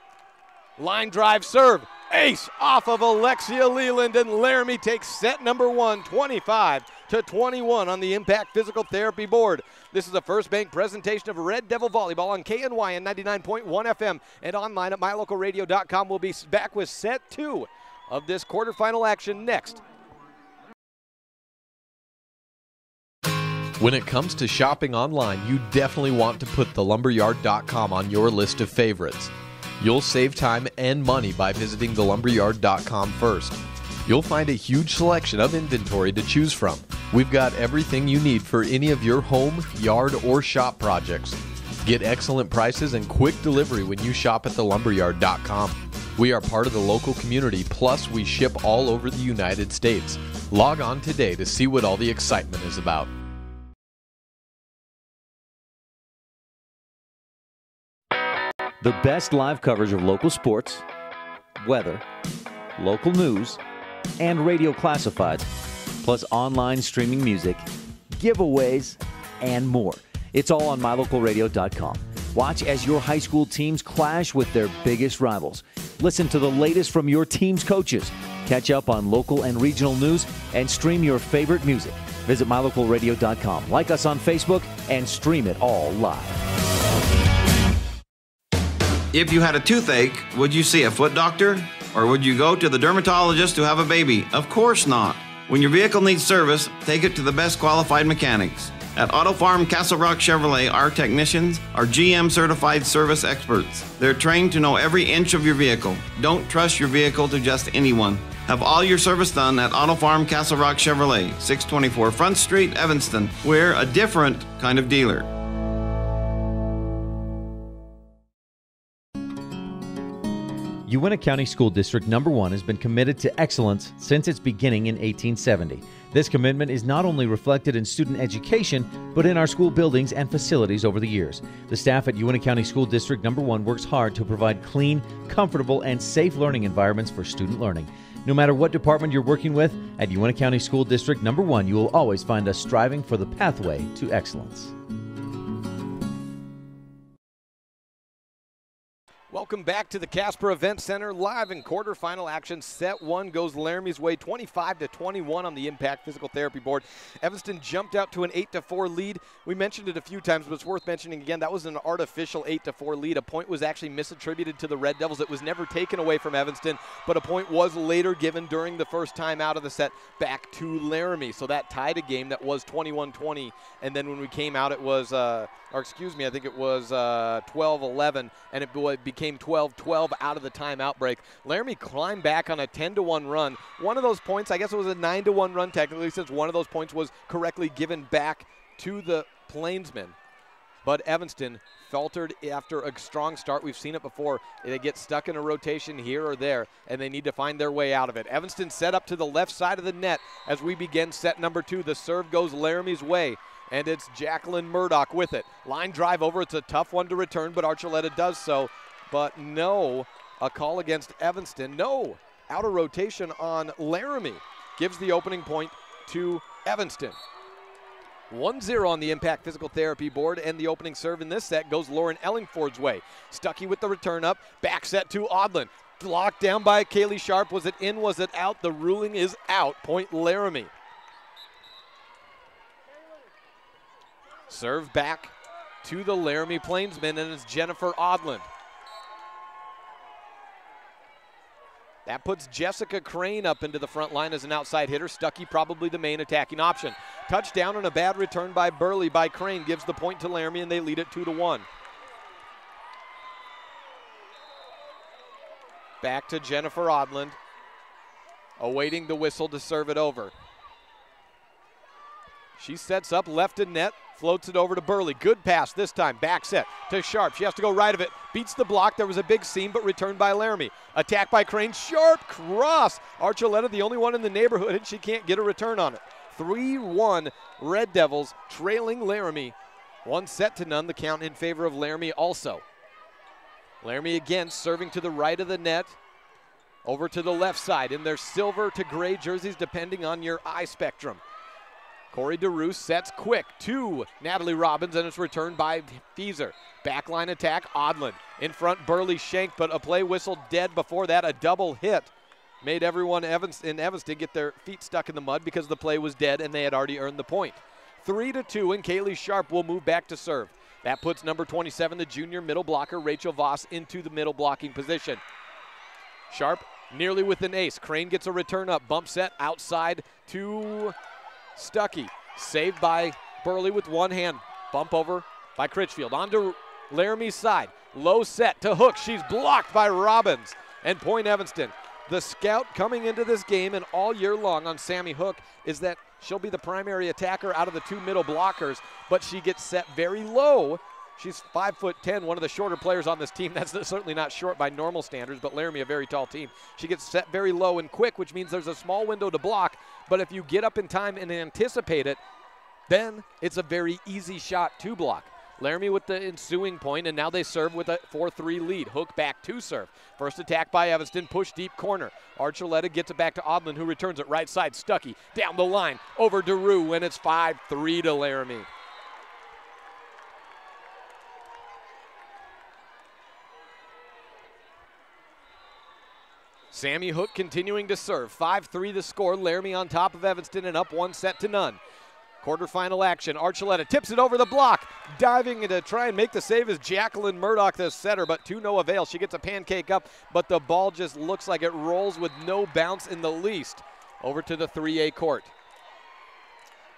Line drive serve. Ace off of Alexia Leland, and Laramie takes set number 1, 25-21 on the Impact Physical Therapy board. This is a First Bank presentation of Red Devil Volleyball on KNYN 99.1 FM and online at mylocalradio.com. We'll be back with set 2 of this quarterfinal action next. When it comes to shopping online, you definitely want to put thelumberyard.com on your list of favorites. You'll save time and money by visiting thelumberyard.com first. You'll find a huge selection of inventory to choose from. We've got everything you need for any of your home, yard, or shop projects. Get excellent prices and quick delivery when you shop at thelumberyard.com. We are part of the local community, plus we ship all over the United States. Log on today to see what all the excitement is about. The best live coverage of local sports, weather, local news, and radio classifieds, plus online streaming music, giveaways, and more. It's all on mylocalradio.com. Watch as your high school teams clash with their biggest rivals. Listen to the latest from your team's coaches. Catch up on local and regional news and stream your favorite music. Visit mylocalradio.com. Like us on Facebook and stream it all live. If you had a toothache, would you see a foot doctor? Or would you go to the dermatologist to have a baby? Of course not. When your vehicle needs service, take it to the best qualified mechanics. At Auto Farm Castle Rock Chevrolet, our technicians are GM certified service experts. They're trained to know every inch of your vehicle. Don't trust your vehicle to just anyone. Have all your service done at Auto Farm Castle Rock Chevrolet, 624 Front Street, Evanston. We're a different kind of dealer. Uintah County School District Number 1 has been committed to excellence since its beginning in 1870. This commitment is not only reflected in student education, but in our school buildings and facilities over the years. The staff at Uintah County School District Number 1 works hard to provide clean, comfortable, and safe learning environments for student learning. No matter what department you're working with, at Uintah County School District Number 1, you will always find us striving for the pathway to excellence. Welcome back to the Casper Event Center, live in quarterfinal action. Set one goes Laramie's way, 25-21 on the Impact Physical Therapy board. Evanston jumped out to an 8-4 lead. We mentioned it a few times, but it's worth mentioning again. That was an artificial 8-4 lead. A point was actually misattributed to the Red Devils. It was never taken away from Evanston, but a point was later given during the first time out of the set back to Laramie. So that tied a game that was 21-20, and then when we came out, it was I think it was 12-11, and it became 12-12 out of the timeout break. Laramie climbed back on a 10-1 run. One of those points, I guess it was a 9-1 run technically, since one of those points was correctly given back to the Plainsmen. But Evanston faltered after a strong start. We've seen it before. They get stuck in a rotation here or there, and they need to find their way out of it. Evanston set up to the left side of the net as we begin set number 2. The serve goes Laramie's way, and it's Jacqueline Murdoch with it. Line drive over. It's a tough one to return, but Archuleta does so. But no, a call against Evanston. No, out of rotation on Laramie. Gives the opening point to Evanston. 1-0 on the Impact Physical Therapy board, and the opening serve in this set goes Lauren Ellingford's way. Stuckey with the return up. Back set to Odlin. Blocked down by Kaylee Sharp. Was it in? Was it out? The ruling is out. Point Laramie. Serve back to the Laramie Plainsmen, and it's Jennifer Odlin. That puts Jessica Crane up into the front line as an outside hitter. Stuckey probably the main attacking option. Touchdown on a bad return by Burley by Crane gives the point to Laramie, and they lead it 2-1. Back to Jennifer Odland, awaiting the whistle to serve it over. She sets up left in net, floats it over to Burley. Good pass this time. Back set to Sharp. She has to go right of it. Beats the block. There was a big seam, but returned by Laramie. Attack by Crane. Sharp cross. Archuleta, the only one in the neighborhood, and she can't get a return on it. 3-1 Red Devils trailing Laramie. 1-0, the count in favor of Laramie also. Laramie again serving to the right of the net. Over to the left side in their silver to gray jerseys, depending on your eye spectrum. Corey DeRoos sets quick to Natalie Robbins, and it's returned by Fieser. Backline attack, Odlin. In front, Burley shanked, but a play whistle dead before that. A double hit made everyone in Evanston get their feet stuck in the mud because the play was dead and they had already earned the point. 3-2, and Kaylee Sharp will move back to serve. That puts number 27, the junior middle blocker, Rachel Voss, into the middle blocking position. Sharp nearly with an ace. Crane gets a return up. Bump set outside to Stuckey. Saved by Burley with one hand. Bump over by Critchfield. Onto Laramie's side. Low set to Hook. She's blocked by Robbins. And point Evanston. The scout coming into this game and all year long on Sammy Hook is that she'll be the primary attacker out of the two middle blockers, but she gets set very low. She's 5'10", one of the shorter players on this team. That's certainly not short by normal standards, but Laramie a very tall team. She gets set very low and quick, which means there's a small window to block, but if you get up in time and anticipate it, then it's a very easy shot to block. Laramie with the ensuing point, and now they serve with a 4-3 lead. Hook back to serve. First attack by Evanston, push deep corner. Archuleta gets it back to Odlin, who returns it right side. Stuckey down the line, over DeRue, and it's 5-3 to Laramie. Sammy Hook continuing to serve. 5-3 the score. Laramie on top of Evanston and up 1-0. Quarterfinal action. Archuleta tips it over the block. Diving to try and make the save is Jacqueline Murdoch, the setter, but to no avail. She gets a pancake up, but the ball just looks like it rolls with no bounce in the least. Over to the 3A court.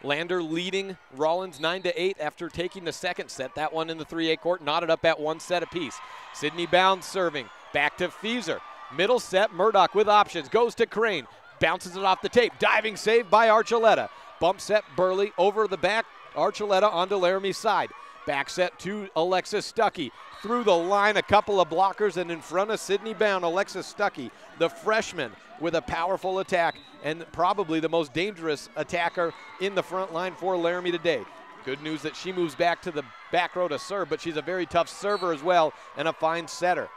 Lander leading Rollins 9-8 after taking the second set. That one in the 3A court, knotted up at 1 set apiece. Sydney Bounds serving. Back to Fieser. Middle set, Murdoch with options. Goes to Crane. Bounces it off the tape. Diving save by Archuleta. Bump set Burley over the back. Archuleta onto Laramie's side. Back set to Alexis Stuckey. Through the line, a couple of blockers, and in front of Sydney Bound, Alexis Stuckey, the freshman, with a powerful attack and probably the most dangerous attacker in the front line for Laramie today. Good news that she moves back to the back row to serve, but she's a very tough server as well and a fine setter.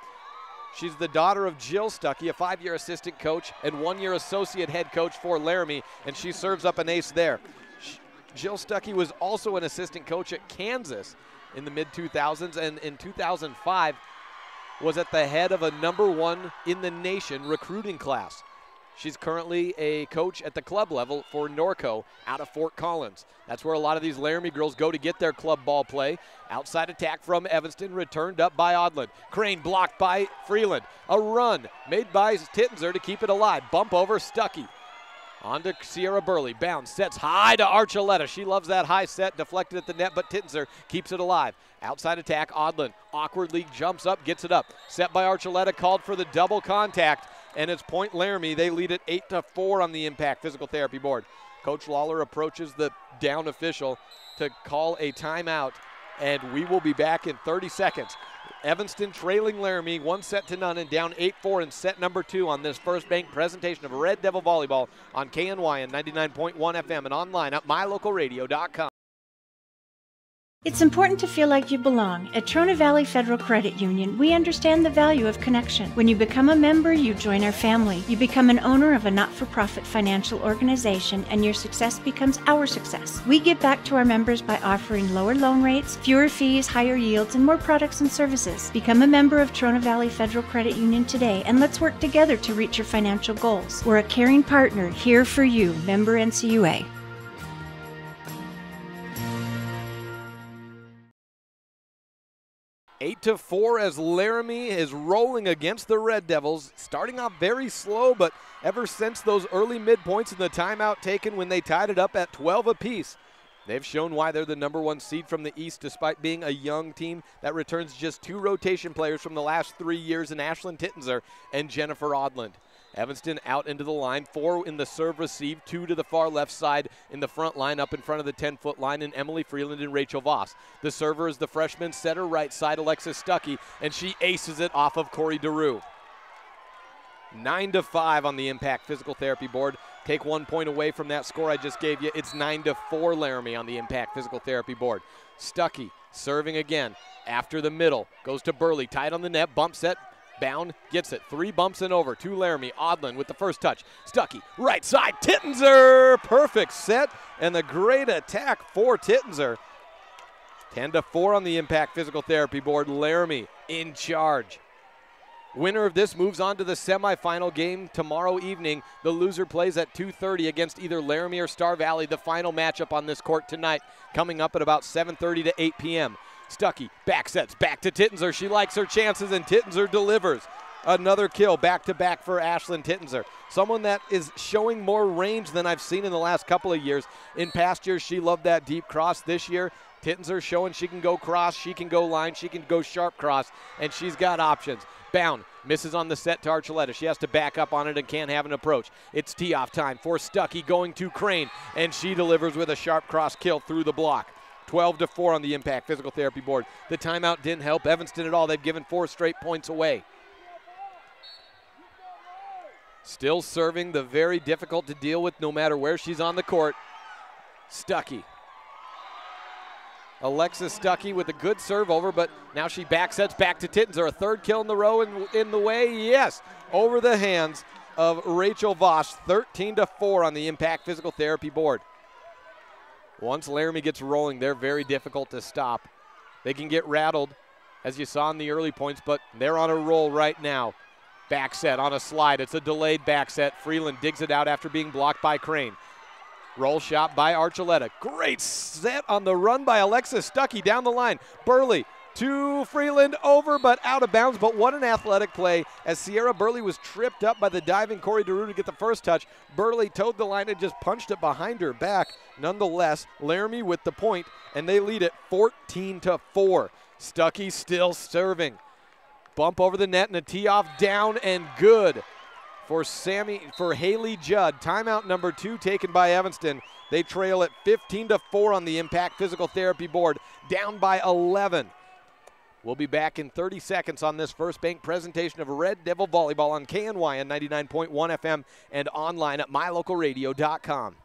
She's the daughter of Jill Stuckey, a 5-year assistant coach and 1-year associate head coach for Laramie, and she serves up an ace there. Jill Stuckey was also an assistant coach at Kansas in the mid-2000s, and in 2005 was at the head of a #1 in the nation recruiting class. She's currently a coach at the club level for Norco out of Fort Collins. That's where a lot of these Laramie girls go to get their club ball play. Outside attack from Evanston, returned up by Odlin. Crane blocked by Freeland. A run made by Tittenser to keep it alive. Bump over Stuckey. On to Sierra Burley. Bounds, sets high to Archuleta. She loves that high set, deflected at the net, but Tittenser keeps it alive. Outside attack, Odlin awkwardly jumps up, gets it up. Set by Archuleta, called for the double contact, and it's point Laramie. They lead it 8-4 on the Impact Physical Therapy board. Coach Lawler approaches the down official to call a timeout, and we will be back in 30 seconds. Evanston trailing Laramie 1-0 and down 8-4 in set number 2 on this First Bank presentation of Red Devil Volleyball on KNYN 99.1 FM and online at mylocalradio.com. It's important to feel like you belong. At Trona Valley Federal Credit Union, we understand the value of connection. When you become a member, you join our family. You become an owner of a not-for-profit financial organization, and your success becomes our success. We give back to our members by offering lower loan rates, fewer fees, higher yields, and more products and services. Become a member of Trona Valley Federal Credit Union today, and let's work together to reach your financial goals. We're a caring partner here for you. Member NCUA. 8-4 as Laramie is rolling against the Red Devils, starting off very slow, but ever since those early midpoints in the timeout taken when they tied it up at 12 apiece, they've shown why they're the #1 seed from the East despite being a young team that returns just 2 rotation players from the last 3 years in Ashlyn Tittenser and Jennifer Odland. Evanston out into the line, 4 in the serve receive, 2 to the far left side in the front line, up in front of the 10-foot line, in Emily Freeland and Rachel Voss. The server is the freshman setter right side, Alexis Stuckey, and she aces it off of Corey DeRue. 9-5 on the Impact Physical Therapy board. Take 1 point away from that score I just gave you. It's 9-4 Laramie on the Impact Physical Therapy board. Stuckey serving again after the middle. Goes to Burley, tight on the net, bump set. Bound gets it. 3 bumps and over to Laramie. Odlin with the first touch. Stuckey, right side. Tittenser, perfect set and the great attack for Tittenser. 10-4 on the Impact Physical Therapy board. Laramie in charge. Winner of this moves on to the semifinal game tomorrow evening. The loser plays at 2:30 against either Laramie or Star Valley. The final matchup on this court tonight coming up at about 7:30 to 8 p.m. Stuckey back sets back to Tittenser. She likes her chances and Tittenser delivers. Another kill back-to-back for Ashlyn Tittenser. Someone that is showing more range than I've seen in the last couple of years. In past years, she loved that deep cross. This year, Tittenser showing she can go cross, she can go line, she can go sharp cross, and she's got options. Bound, misses on the set to Archuleta. She has to back up on it and can't have an approach. It's tee-off time for Stuckey going to Crane, and she delivers with a sharp cross kill through the block. 12-4 on the Impact Physical Therapy board. The timeout didn't help Evanston at all. They've given 4 straight points away. Still serving the very difficult to deal with no matter where she's on the court. Stuckey. Alexis Stuckey with a good serve over, but now she back sets back to Tittenser. A third kill in the row in the way, yes, over the hands of Rachel Voss. 13-4 on the Impact Physical Therapy board. Once Laramie gets rolling, they're very difficult to stop. They can get rattled, as you saw in the early points, but they're on a roll right now. Back set on a slide. It's a delayed back set. Freeland digs it out after being blocked by Crane. Roll shot by Archuleta. Great set on the run by Alexis Stuckey down the line. Burley to Freeland, over but out of bounds, but what an athletic play as Sierra Burley was tripped up by the diving Corey DeRue to get the first touch. Burley towed the line and just punched it behind her back. Nonetheless, Laramie with the point, and they lead it 14-4. Stuckey still serving. Bump over the net and a tee off down and good for Haley Judd. Timeout number 2 taken by Evanston. They trail at 15-4 on the Impact Physical Therapy board, down by 11. We'll be back in 30 seconds on this First Bank presentation of Red Devil Volleyball on KNYN 99.1 FM and online at mylocalradio.com.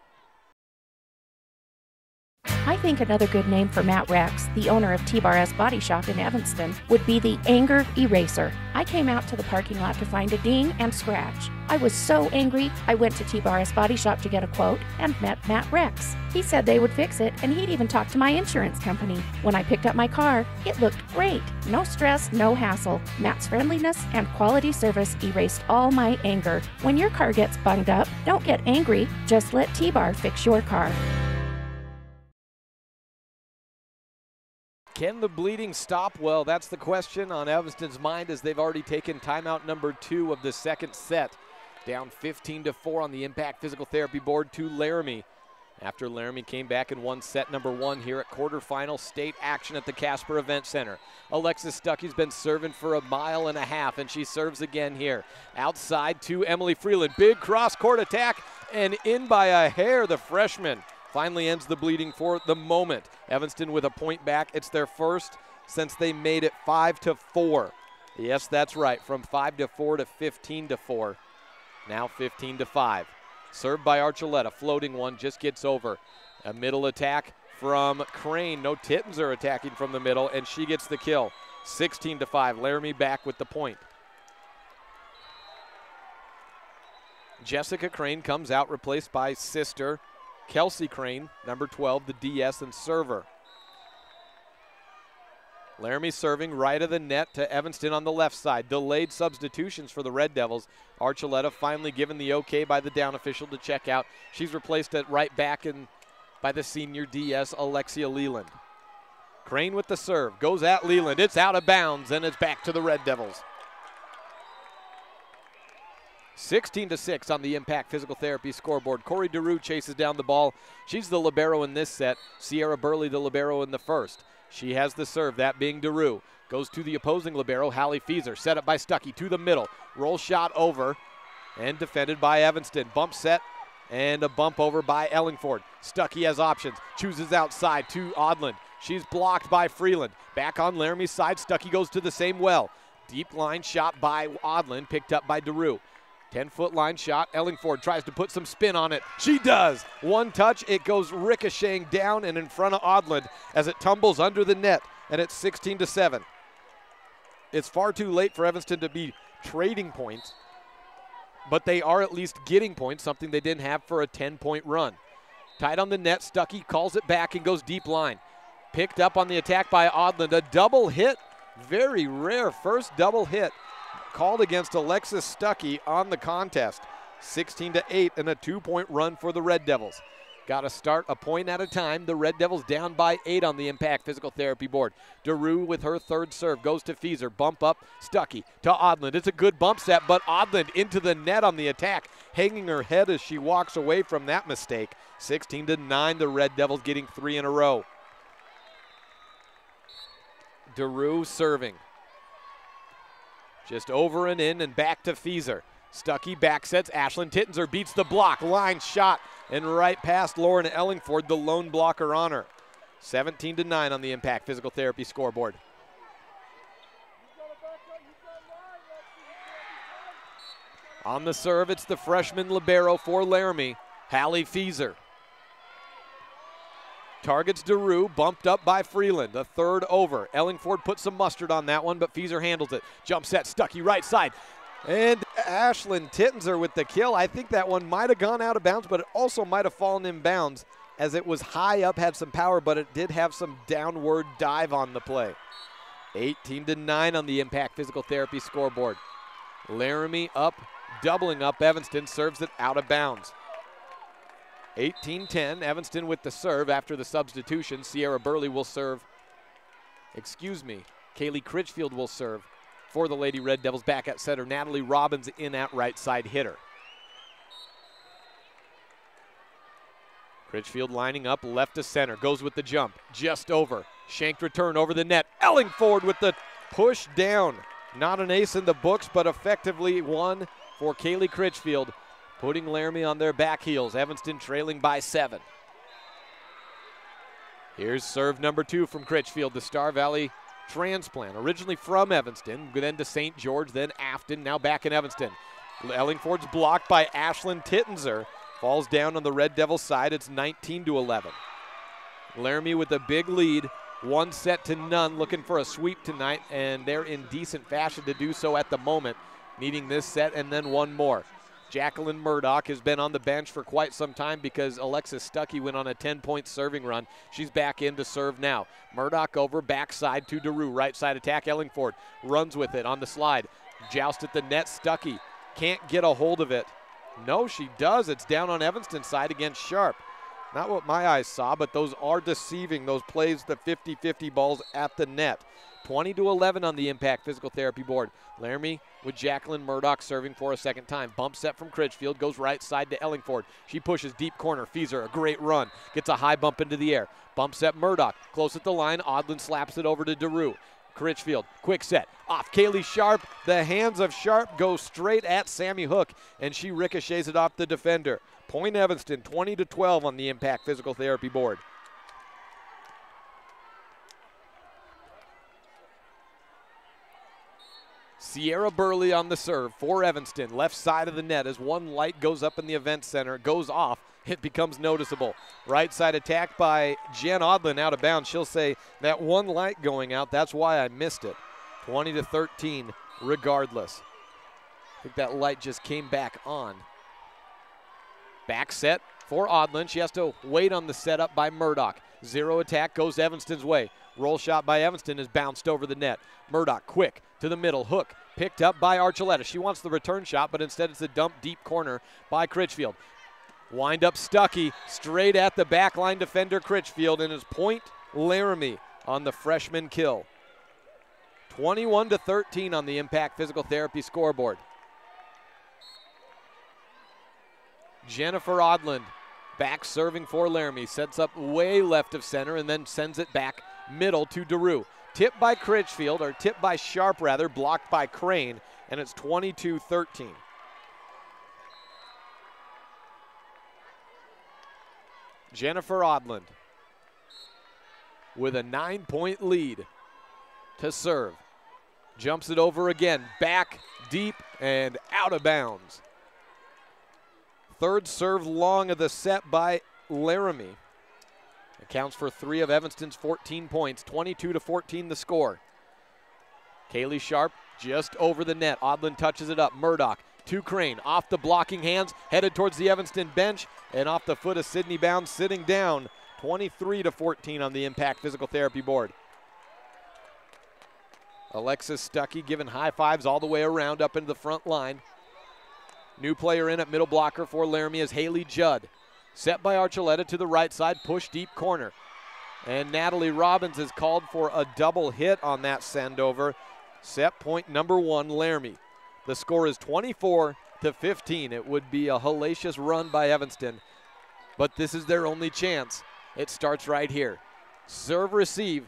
I think another good name for Matt Rex, the owner of T-Bar S Body Shop in Evanston, would be the Anger Eraser. I came out to the parking lot to find a ding and scratch. I was so angry, I went to T-Bar S Body Shop to get a quote and met Matt Rex. He said they would fix it, and he'd even talk to my insurance company. When I picked up my car, it looked great. No stress, no hassle. Matt's friendliness and quality service erased all my anger. When your car gets bunged up, don't get angry, just let T-Bar fix your car. Can the bleeding stop? Well, that's the question on Evanston's mind as they've already taken timeout number 2 of the second set. Down 15-4 on the Impact Physical Therapy board to Laramie. After Laramie came back and won set number 1 here at quarterfinal state action at the Casper Event Center. Alexis Stuckey's been serving for 1.5 miles, and she serves again here. Outside to Emily Freeland. Big cross-court attack, and in by a hair, the freshman finally ends the bleeding for the moment. Evanston with a point back. It's their first since they made it 5-4. Yes, that's right, from 5-4 to 15-4. Now 15-5. Served by Archuleta, floating one, just gets over. A middle attack from Crane. No Tittenser attacking from the middle, and she gets the kill. 16-5, Laramie back with the point. Jessica Crane comes out, replaced by sister Kelsey Crane, number 12, the DS and server. Laramie serving right of the net to Evanston on the left side. Delayed substitutions for the Red Devils. Archuleta finally given the okay by the down official to check out. She's replaced at right back by the senior DS, Alexia Leland. Crane with the serve, goes at Leland. It's out of bounds, and it's back to the Red Devils. 16-6 on the Impact Physical Therapy scoreboard. Corey DeRue chases down the ball. She's the libero in this set. Sierra Burley the libero in the first. She has the serve, that being DeRue. Goes to the opposing libero, Hallie Fieser. Set up by Stuckey to the middle. Roll shot over and defended by Evanston. Bump set and a bump over by Ellingford. Stuckey has options. Chooses outside to Odland. She's blocked by Freeland. Back on Laramie's side. Stuckey goes to the same well. Deep line shot by Odland, picked up by DeRue. 10-foot line shot. Ellingford tries to put some spin on it. She does. One touch. It goes ricocheting down and in front of Odland as it tumbles under the net, and it's 16-7. It's far too late for Evanston to be trading points, but they are at least getting points, something they didn't have for a 10-point run. Tied on the net. Stuckey calls it back and goes deep line. Picked up on the attack by Odland. A double hit. Very rare first double hit called against Alexis Stuckey on the contest. 16-8 and a 2-point run for the Red Devils. Got to start a point at a time. The Red Devils down by 8 on the Impact Physical Therapy board. DeRue with her third serve goes to Fieser. Bump up, Stuckey to Odland. It's a good bump set, but Odland into the net on the attack, hanging her head as she walks away from that mistake. 16-9, the Red Devils getting 3 in a row. DeRue serving. Just over and in and back to Fieser. Stuckey back sets. Ashlyn Tittenser beats the block. Line shot and right past Lauren Ellingford, the lone blocker on her. 17-9 on the Impact Physical Therapy scoreboard. On the serve, it's the freshman libero for Laramie, Hallie Fieser. Targets DeRue, bumped up by Freeland. A third over. Ellingford puts some mustard on that one, but Fieser handles it. Jump set, Stuckey right side. And Ashlyn Tittenser with the kill. I think that one might have gone out of bounds, but it also might have fallen in bounds as it was high up, had some power, but it did have some downward dive on the play. 18-9 on the Impact Physical Therapy scoreboard. Laramie up, doubling up. Evanston serves it out of bounds. 18-10, Evanston with the serve after the substitution. Sierra Burley will serve, Kaylee Critchfield will serve for the Lady Red Devils. Back at center, Natalie Robbins in at right side hitter. Critchfield lining up left to center, goes with the jump, just over. Shanked return over the net. Ellingford with the push down. Not an ace in the books, but effectively one for Kaylee Critchfield, putting Laramie on their back heels. Evanston trailing by 7. Here's serve number 2 from Critchfield, the Star Valley transplant, originally from Evanston, then to St. George, then Afton, now back in Evanston. Ellingford's blocked by Ashlyn Tittenser. Falls down on the Red Devils side. It's 19-11. Laramie with a big lead, 1-0, looking for a sweep tonight, and they're in decent fashion to do so at the moment, needing this set and then one more. Jacqueline Murdoch has been on the bench for quite some time because Alexis Stuckey went on a 10-point serving run. She's back in to serve now. Murdoch over, backside to DeRue, right side attack. Ellingford runs with it on the slide. Joust at the net, Stuckey can't get a hold of it. No, she does. It's down on Evanston's side against Sharp. Not what my eyes saw, but those are deceiving, those plays, the 50-50 balls at the net. 20-11 on the Impact Physical Therapy board. Laramie with Jacqueline Murdoch serving for a second time. Bump set from Critchfield, goes right side to Ellingford. She pushes deep corner. Fieser, a great run. Gets a high bump into the air. Bump set Murdoch, close at the line. Odland slaps it over to DeRue. Critchfield, quick set, off Kaylee Sharp. The hands of Sharp go straight at Sammy Hook, and she ricochets it off the defender. Point Evanston, 20-12 on the Impact Physical Therapy board. Sierra Burley on the serve for Evanston, left side of the net as one light goes up in the event center, goes off. It becomes noticeable. Right side attack by Jen Odland out of bounds. She'll say that one light going out, that's why I missed it. 20-13 regardless. I think that light just came back on. Back set for Odland. She has to wait on the setup by Murdoch. Zero attack goes Evanston's way. Roll shot by Evanston is bounced over the net. Murdoch quick to the middle. Hook picked up by Archuleta. She wants the return shot, but instead it's a dump deep corner by Critchfield. Wind up Stuckey straight at the backline defender Critchfield, and his point Laramie on the freshman kill. 21-13 on the Impact Physical Therapy scoreboard. Jennifer Odland back serving for Laramie. Sets up way left of center and then sends it back middle to DeRue. Tipped by Critchfield, or tipped by Sharp rather, blocked by Crane, and it's 22-13. Jennifer Odland with a 9-point lead to serve. Jumps it over again, back, deep, and out of bounds. Third serve long of the set by Laramie. Accounts for 3 of Evanston's 14 points, 22-14 the score. Kaylee Sharp just over the net. Odland touches it up. Murdoch to Crane, off the blocking hands, headed towards the Evanston bench, and off the foot of Sydney Bounds, sitting down. 23-14 on the Impact Physical Therapy board. Alexis Stuckey giving high fives all the way around up into the front line. New player in at middle blocker for Laramie is Haley Judd. Set by Archuleta to the right side, push deep corner. And Natalie Robbins is called for a double hit on that send over. Set point number 1, Laramie. The score is 24-15. It would be a hellacious run by Evanston, but this is their only chance. It starts right here. Serve receive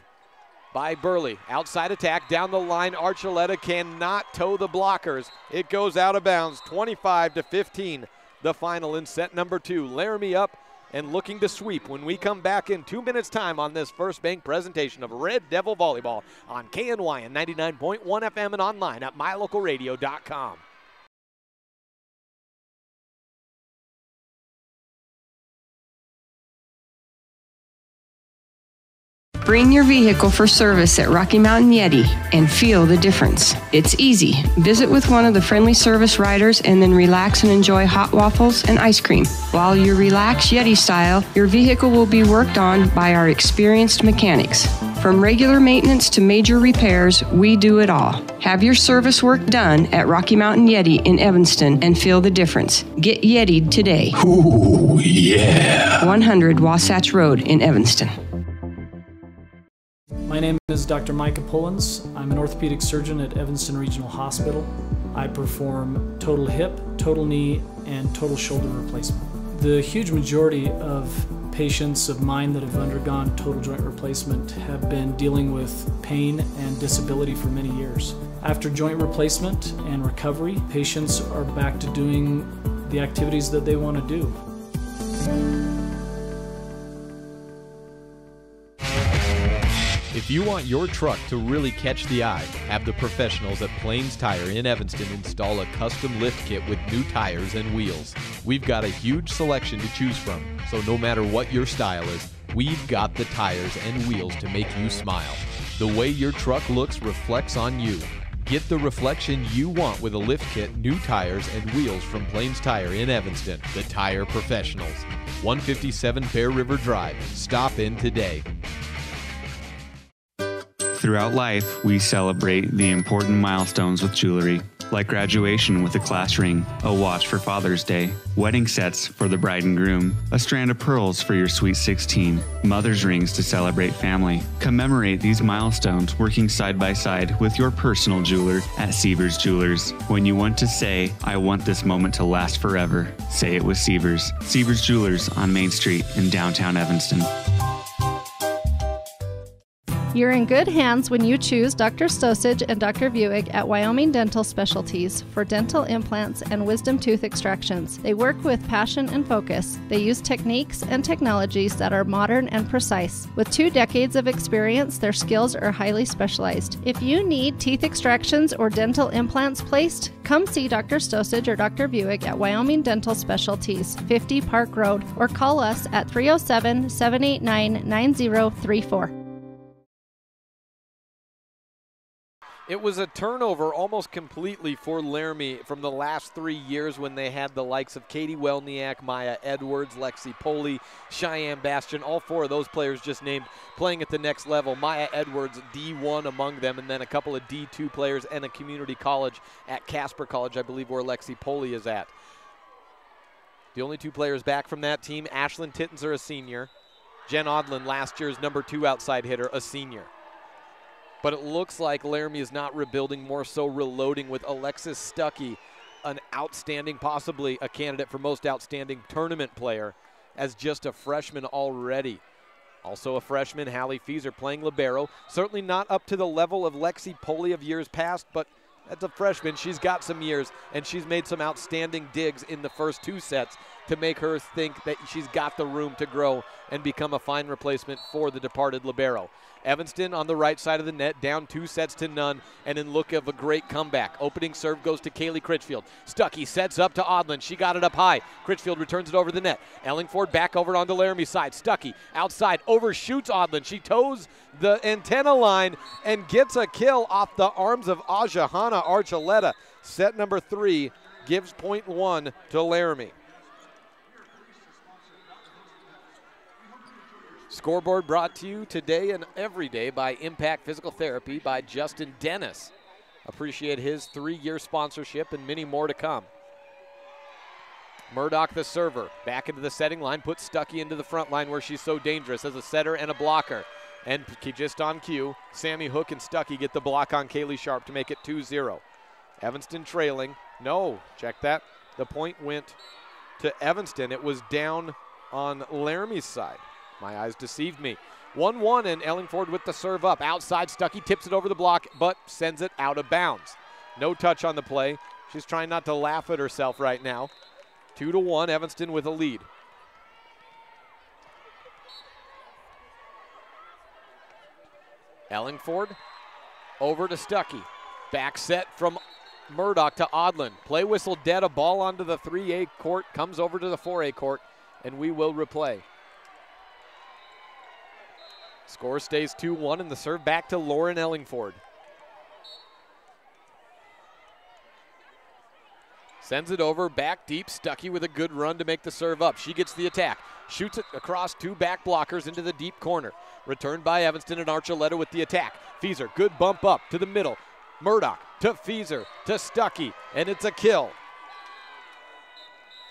by Burley. Outside attack down the line. Archuleta cannot toe the blockers. It goes out of bounds. 25-15. The final in set number 2. Laramie up and looking to sweep when we come back in 2 minutes time on this First Bank presentation of Red Devil Volleyball on KNYN 99.1 FM and online at mylocalradio.com. Bring your vehicle for service at Rocky Mountain Yeti and feel the difference. It's easy. Visit with one of the friendly service riders and then relax and enjoy hot waffles and ice cream. While you relax Yeti style, your vehicle will be worked on by our experienced mechanics. From regular maintenance to major repairs, we do it all. Have your service work done at Rocky Mountain Yeti in Evanston and feel the difference. Get Yeti'd today. Ooh, yeah. 100 Wasatch Road in Evanston. My name is Dr. Micah Pullins. I'm an orthopedic surgeon at Evanston Regional Hospital. I perform total hip, total knee, and total shoulder replacement. The huge majority of patients of mine that have undergone total joint replacement have been dealing with pain and disability for many years. After joint replacement and recovery, patients are back to doing the activities that they want to do. If you want your truck to really catch the eye, have the professionals at Plains Tire in Evanston install a custom lift kit with new tires and wheels. We've got a huge selection to choose from, so no matter what your style is, we've got the tires and wheels to make you smile. The way your truck looks reflects on you. Get the reflection you want with a lift kit, new tires, and wheels from Plains Tire in Evanston, the tire professionals. 157 Bear River Drive. Stop in today. Throughout life, we celebrate the important milestones with jewelry, like graduation with a class ring, a watch for Father's Day, wedding sets for the bride and groom, a strand of pearls for your sweet 16, mother's rings to celebrate family. Commemorate these milestones working side by side with your personal jeweler at Sievers Jewelers. When you want to say, I want this moment to last forever, say it with Sievers. Sievers Jewelers on Main Street in downtown Evanston. You're in good hands when you choose Dr. Stosage and Dr. Buick at Wyoming Dental Specialties for dental implants and wisdom tooth extractions. They work with passion and focus. They use techniques and technologies that are modern and precise. With 2 decades of experience, their skills are highly specialized. If you need teeth extractions or dental implants placed, come see Dr. Stosage or Dr. Buick at Wyoming Dental Specialties, 50 Park Road, or call us at 307-789-9034. It was a turnover almost completely for Laramie from the last 3 years when they had the likes of Katie Welniak, Maya Edwards, Lexi Poley, Cheyenne Bastion, all 4 of those players just named playing at the next level. Maya Edwards, D1 among them, and then a couple of D2 players and a community college at Casper College, I believe, where Lexi Poley is at. The only 2 players back from that team, Ashlyn Tittenser, a senior. Jen Odlin, last year's number 2 outside hitter, a senior. But it looks like Laramie is not rebuilding, more so reloading with Alexis Stuckey, an outstanding, possibly a candidate for most outstanding tournament player, as just a freshman already. Also a freshman, Hallie Fieser, playing libero. Certainly not up to the level of Lexi Poley of years past, but as a freshman, she's got some years, and she's made some outstanding digs in the first 2 sets to make her think that she's got the room to grow and become a fine replacement for the departed libero. Evanston on the right side of the net, down 2 sets to none, and in look of a great comeback. Opening serve goes to Kaylee Critchfield. Stuckey sets up to Odlin. She got it up high. Critchfield returns it over the net. Ellingford back over onto Laramie's side. Stuckey outside, overshoots Odlin. She toes the antenna line and gets a kill off the arms of Ajahana Archuleta. Set number 3 gives point 1 to Laramie. Scoreboard brought to you today and every day by Impact Physical Therapy by Justin Dennis. Appreciate his 3-year sponsorship and many more to come. Murdoch, the server, back into the setting line, puts Stuckey into the front line where she's so dangerous as a setter and a blocker. And just on cue, Sammy Hook and Stuckey get the block on Kaylee Sharp to make it 2-0. Evanston trailing. No, check that. The point went to Evanston. It was down on Laramie's side. My eyes deceived me. 1-1, and Ellingford with the serve up. Outside, Stuckey tips it over the block, but sends it out of bounds. No touch on the play. She's trying not to laugh at herself right now. 2-1, Evanston with a lead. Ellingford over to Stuckey. Back set from Murdoch to Odland. Play whistle dead, a ball onto the 3A court, comes over to the 4A court, and we will replay. Score stays 2-1, and the serve back to Lauren Ellingford. Sends it over, back deep, Stuckey with a good run to make the serve up. She gets the attack, shoots it across two back blockers into the deep corner. Returned by Evanston, and Archuleta with the attack. Fieser, good bump up to the middle. Murdoch to Fieser to Stuckey, and it's a kill.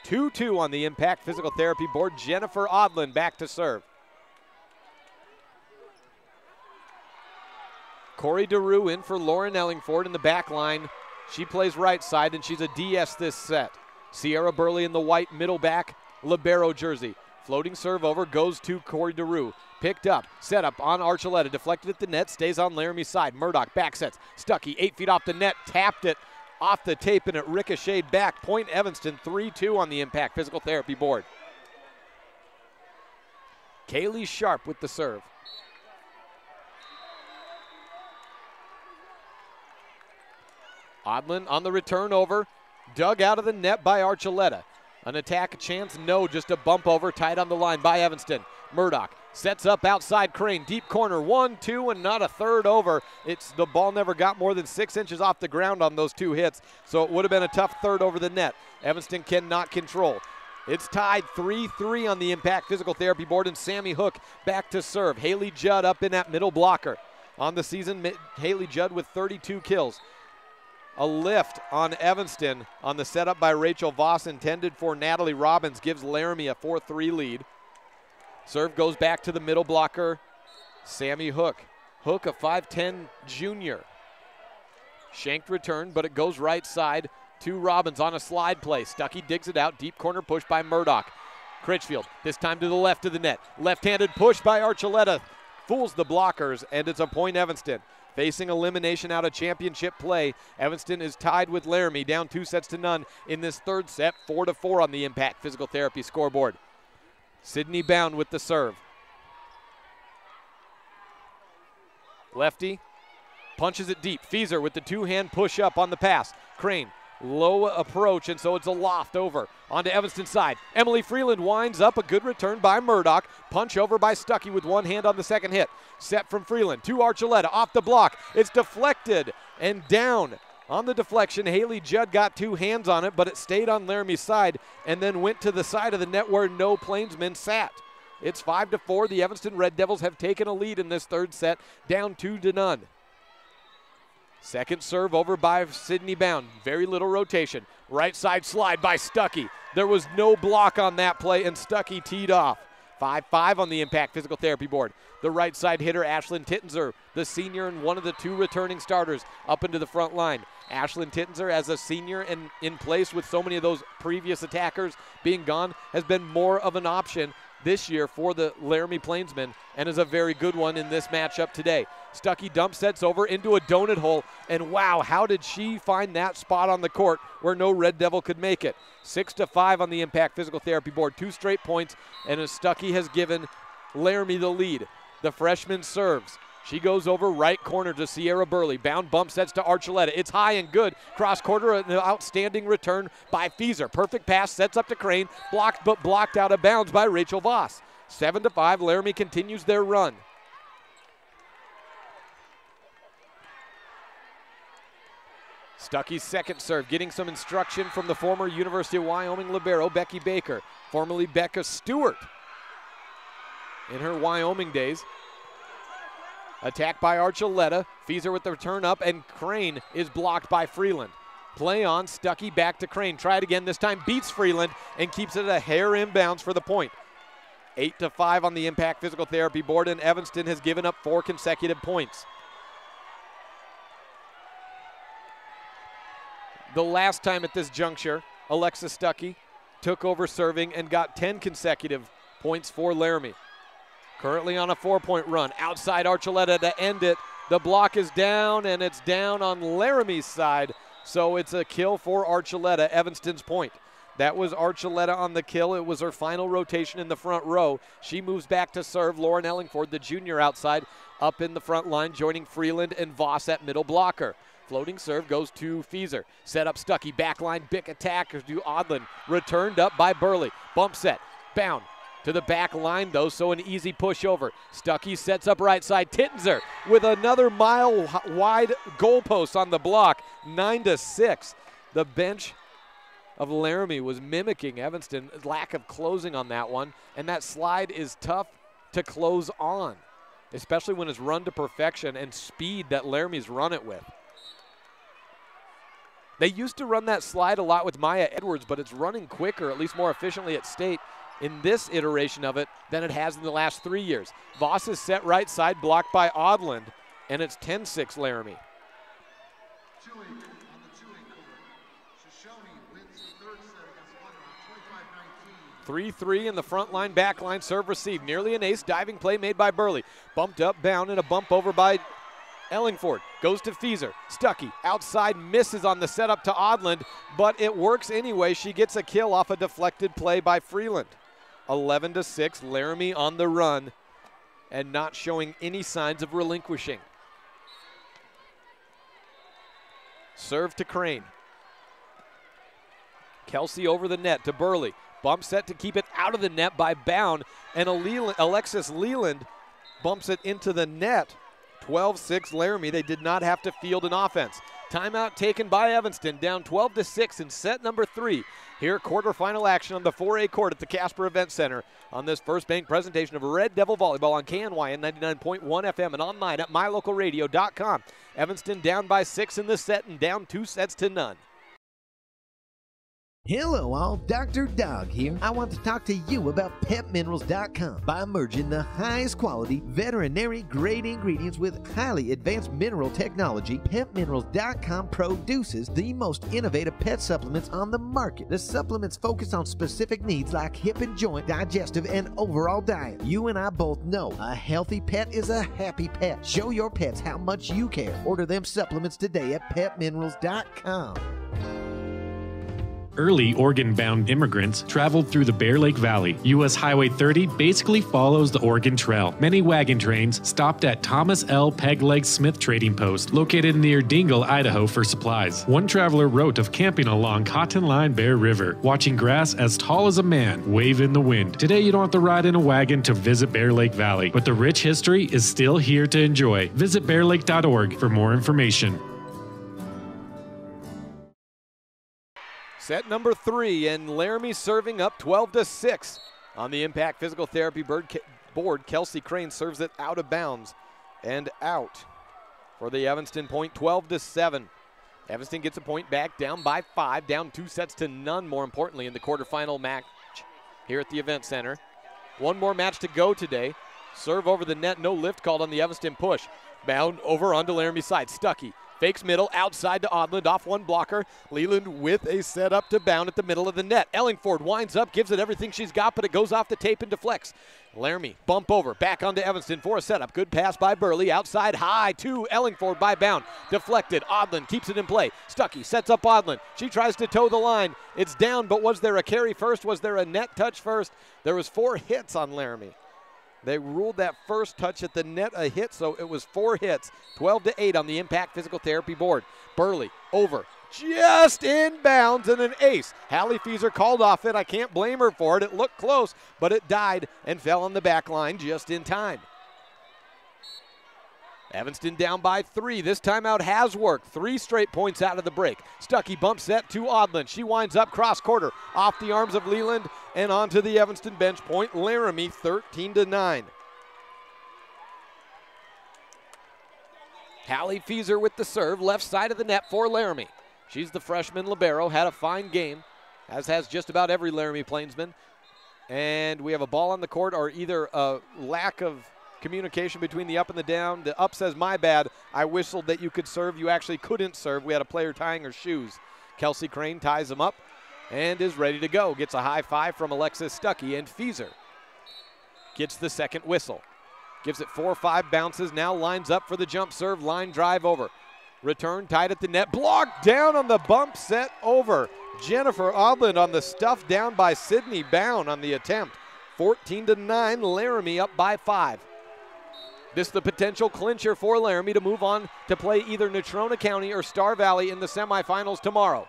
2-2 on the Impact Physical Therapy board. Jennifer Odland back to serve. Corey DeRue in for Lauren Ellingford in the back line. She plays right side, and she's a DS this set. Sierra Burley in the white middle back libero jersey. Floating serve over, goes to Corey DeRue. Picked up, set up on Archuleta, deflected at the net, stays on Laramie's side. Murdoch back sets, Stuckey 8 feet off the net, tapped it off the tape, and it ricocheted back. Point Evanston, 3-2 on the Impact Physical Therapy board. Kaylee Sharp with the serve. Odland on the return over, dug out of the net by Archuleta. An attack chance, no, just a bump over, tied on the line by Evanston. Murdoch sets up outside Crane, deep corner, 1-2, and not a third over. The ball never got more than 6 inches off the ground on those two hits, so it would have been a tough third over the net. Evanston cannot control. It's tied 3-3 on the Impact Physical Therapy board, and Sammy Hook back to serve. Haley Judd up in that middle blocker. On the season, Haley Judd with 32 kills. A lift on Evanston on the setup by Rachel Voss, intended for Natalie Robbins, gives Laramie a 4-3 lead. Serve goes back to the middle blocker, Sammy Hook. Hook, a 5'10 junior. Shanked return, but it goes right side to Robbins on a slide play. Stuckey digs it out, deep corner push by Murdoch. Critchfield, this time to the left of the net. Left-handed push by Archuleta, fools the blockers, and it's a point Evanston. Facing elimination out of championship play, Evanston is tied with Laramie, down 2-0 in this third set, 4-4 on the Impact Physical Therapy scoreboard. Sydney Bound with the serve. Lefty punches it deep. Fieser with the two-hand push-up on the pass. Crane, low approach, and so it's a loft over onto Evanston's side. Emily Freeland winds up, a good return by Murdoch. Punch over by Stuckey with one hand on the second hit. Set from Freeland to Archuleta, off the block. It's deflected and down. On the deflection, Haley Judd got two hands on it, but it stayed on Laramie's side and then went to the side of the net where no Plainsman sat. It's 5-4. The Evanston Red Devils have taken a lead in this third set, down 2-0. Second serve over by Sydney Bound. Very little rotation. Right side slide by Stuckey. There was no block on that play, and Stuckey teed off. 5-5 on the Impact Physical Therapy board. The right side hitter, Ashlyn Tittenser, the senior and one of the two returning starters, up into the front line. Ashlyn Tittenser, as a senior and in place with so many of those previous attackers being gone, has been more of an option this year for the Laramie Plainsmen, and is a very good one in this matchup today. Stuckey dump sets over into a donut hole, and wow, how did she find that spot on the court where no Red Devil could make it? 6-5 on the Impact Physical Therapy board, 2 straight points, and Stuckey has given Laramie the lead. The freshman serves. She goes over right corner to Sierra Burley. Bound bump sets to Archuleta. It's high and good. Cross quarter, an outstanding return by Fieser. Perfect pass, sets up to Crane. Blocked, but blocked out of bounds by Rachel Voss. 7-5, Laramie continues their run. Stuckey's second serve, getting some instruction from the former University of Wyoming libero, Becky Baker, formerly Becca Stewart in her Wyoming days. Attack by Archuleta. Fieser with the return up, and Crane is blocked by Freeland. Play on, Stuckey back to Crane. Try it again, this time beats Freeland and keeps it a hair inbounds for the point. 8-5 on the Impact Physical Therapy board, and Evanston has given up 4 consecutive points. The last time at this juncture, Alexis Stuckey took over serving and got 10 consecutive points for Laramie. Currently on a 4-point run. Outside Archuleta to end it. The block is down, and it's down on Laramie's side. So it's a kill for Archuleta, Evanston's point. That was Archuleta on the kill. It was her final rotation in the front row. She moves back to serve. Lauren Ellingford, the junior outside, up in the front line, joining Freeland and Voss at middle blocker. Floating serve goes to Fieser. Set up Stuckey. Backline, big attack to Odland. Returned up by Burley. Bump set. Bound to the back line, though, so an easy push over. Stuckey sets up right side. Tittenser with another mile-wide goalpost on the block. 9-6. The bench of Laramie was mimicking Evanston's lack of closing on that one, and that slide is tough to close on, especially when it's run to perfection and speed that Laramie's run it with. They used to run that slide a lot with Maya Edwards, but it's running quicker, at least more efficiently at State in this iteration of it than it has in the last 3 years. Voss is set right side, blocked by Odland, and it's 10-6 Laramie. 3-3 in the front line, back line, serve receive. Nearly an ace, diving play made by Burley. Bumped up, bound, and a bump over by Ellingford. Goes to Fieser. Stuckey outside, misses on the setup to Odland, but it works anyway. She gets a kill off a deflected play by Freeland. 11-6, Laramie on the run and not showing any signs of relinquishing. Serve to Crane. Kelsey over the net to Burley. Bump set to keep it out of the net by Bound, and Alexis Leland bumps it into the net. 12-6 Laramie. They did not have to field an offense. Timeout taken by Evanston, down 12-6 in set number 3. Here, quarterfinal action on the 4A court at the Casper Event Center on this First Bank presentation of Red Devil Volleyball on KNYN 99.1 FM and online at mylocalradio.com. Evanston down by 6 in the set and down 2-0. Hello all, Dr. Dog here. I want to talk to you about PepMinerals.com. By merging the highest quality veterinary grade ingredients with highly advanced mineral technology, PepMinerals.com produces the most innovative pet supplements on the market. The supplements focus on specific needs like hip and joint, digestive, and overall diet. You and I both know a healthy pet is a happy pet. Show your pets how much you care. Order them supplements today at PepMinerals.com. Early Oregon-bound immigrants traveled through the Bear Lake Valley. U.S. Highway 30 basically follows the Oregon Trail. Many wagon trains stopped at Thomas L. Pegleg Smith Trading Post, located near Dingle, Idaho, for supplies. One traveler wrote of camping along Cotton Line Bear River, watching grass as tall as a man wave in the wind. Today, you don't have to ride in a wagon to visit Bear Lake Valley, but the rich history is still here to enjoy. Visit bearlake.org for more information. Set number 3, and Laramie serving up 12-6 on the Impact Physical Therapy board. Kelsey Crane serves it out of bounds and out for the Evanston point, 12-7. Evanston gets a point back, down by 5, down 2-0, more importantly, in the quarterfinal match here at the Event Center. One more match to go today. Serve over the net, no lift called on the Evanston push. Bound over onto Laramie's side, Stuckey. Fakes middle, outside to Odland, off one blocker. Leland with a setup to Bound at the middle of the net. Ellingford winds up, gives it everything she's got, but it goes off the tape and deflects. Laramie, bump over, back onto Evanston for a setup. Good pass by Burley, outside high to Ellingford by Bound. Deflected, Odland keeps it in play. Stuckey sets up Odland. She tries to toe the line. It's down, but was there a carry first? Was there a net touch first? There was 4 hits on Laramie. They ruled that first touch at the net a hit, so it was 4 hits, 12-8 on the Impact Physical Therapy board. Burley over, just in bounds, and an ace. Hallie Fieser called off it. I can't blame her for it. It looked close, but it died and fell on the back line just in time. Evanston down by 3. This timeout has worked. 3 straight points out of the break. Stuckey bump set to Odland. She winds up cross quarter off the arms of Leland and onto the Evanston bench point. Laramie 13-9. Hallie Fieser with the serve, left side of the net for Laramie. She's the freshman libero, had a fine game, as has just about every Laramie Plainsman. And we have a ball on the court, or either a lack of communication between the up and the down. The up says, my bad, I whistled that you could serve. You actually couldn't serve. We had a player tying her shoes. Kelsey Crane ties them up and is ready to go. Gets a high five from Alexis Stuckey, and Fieser gets the second whistle. Gives it 4 or 5 bounces, now lines up for the jump serve, line drive over. Return tied at the net, blocked down on the bump set over. Jennifer Odland on the stuff, down by Sydney Bound on the attempt. 14-9, Laramie up by 5. This is the potential clincher for Laramie to move on to play either Natrona County or Star Valley in the semifinals tomorrow.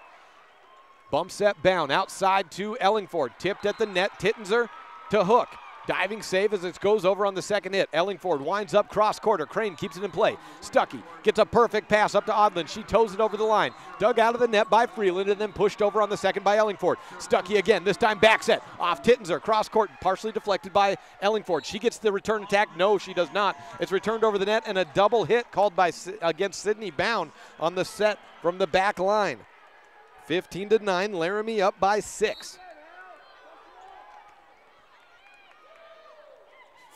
Bump set Bound, outside to Ellingford, tipped at the net, Tittenser to Hook. Diving save as it goes over on the second hit. Ellingford winds up cross quarter. Crane keeps it in play. Stuckey gets a perfect pass up to Odland. She toes it over the line. Dug out of the net by Freeland and then pushed over on the second by Ellingford. Stuckey again, this time back set. Off Tittenser. Cross court, partially deflected by Ellingford. She gets the return attack. No, she does not. It's returned over the net and a double hit called by against Sydney Bound on the set from the back line. 15-9, Laramie up by 6.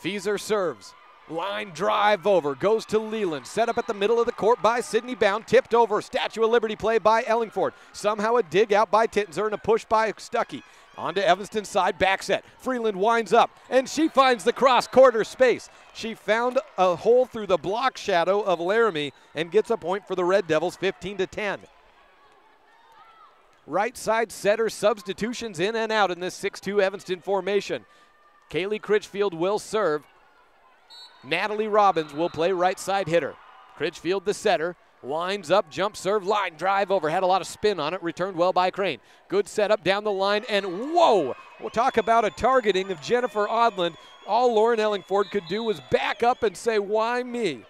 Fieser serves. Line drive over. Goes to Leland. Set up at the middle of the court by Sydney Bound. Tipped over. Statue of Liberty play by Ellingford. Somehow a dig out by Tittenser and a push by Stuckey. On to Evanston's side. Back set. Freeland winds up. And she finds the cross quarter space. She found a hole through the block shadow of Laramie and gets a point for the Red Devils, 15-10. Right side setter substitutions in and out in this 6-2 Evanston formation. Kaylee Critchfield will serve. Natalie Robbins will play right side hitter. Critchfield the setter. Winds up, jump serve, line drive over. Had a lot of spin on it, returned well by Crane. Good setup down the line, and whoa! We'll talk about a targeting of Jennifer Odland. All Lauren Ellingford could do was back up and say, why me?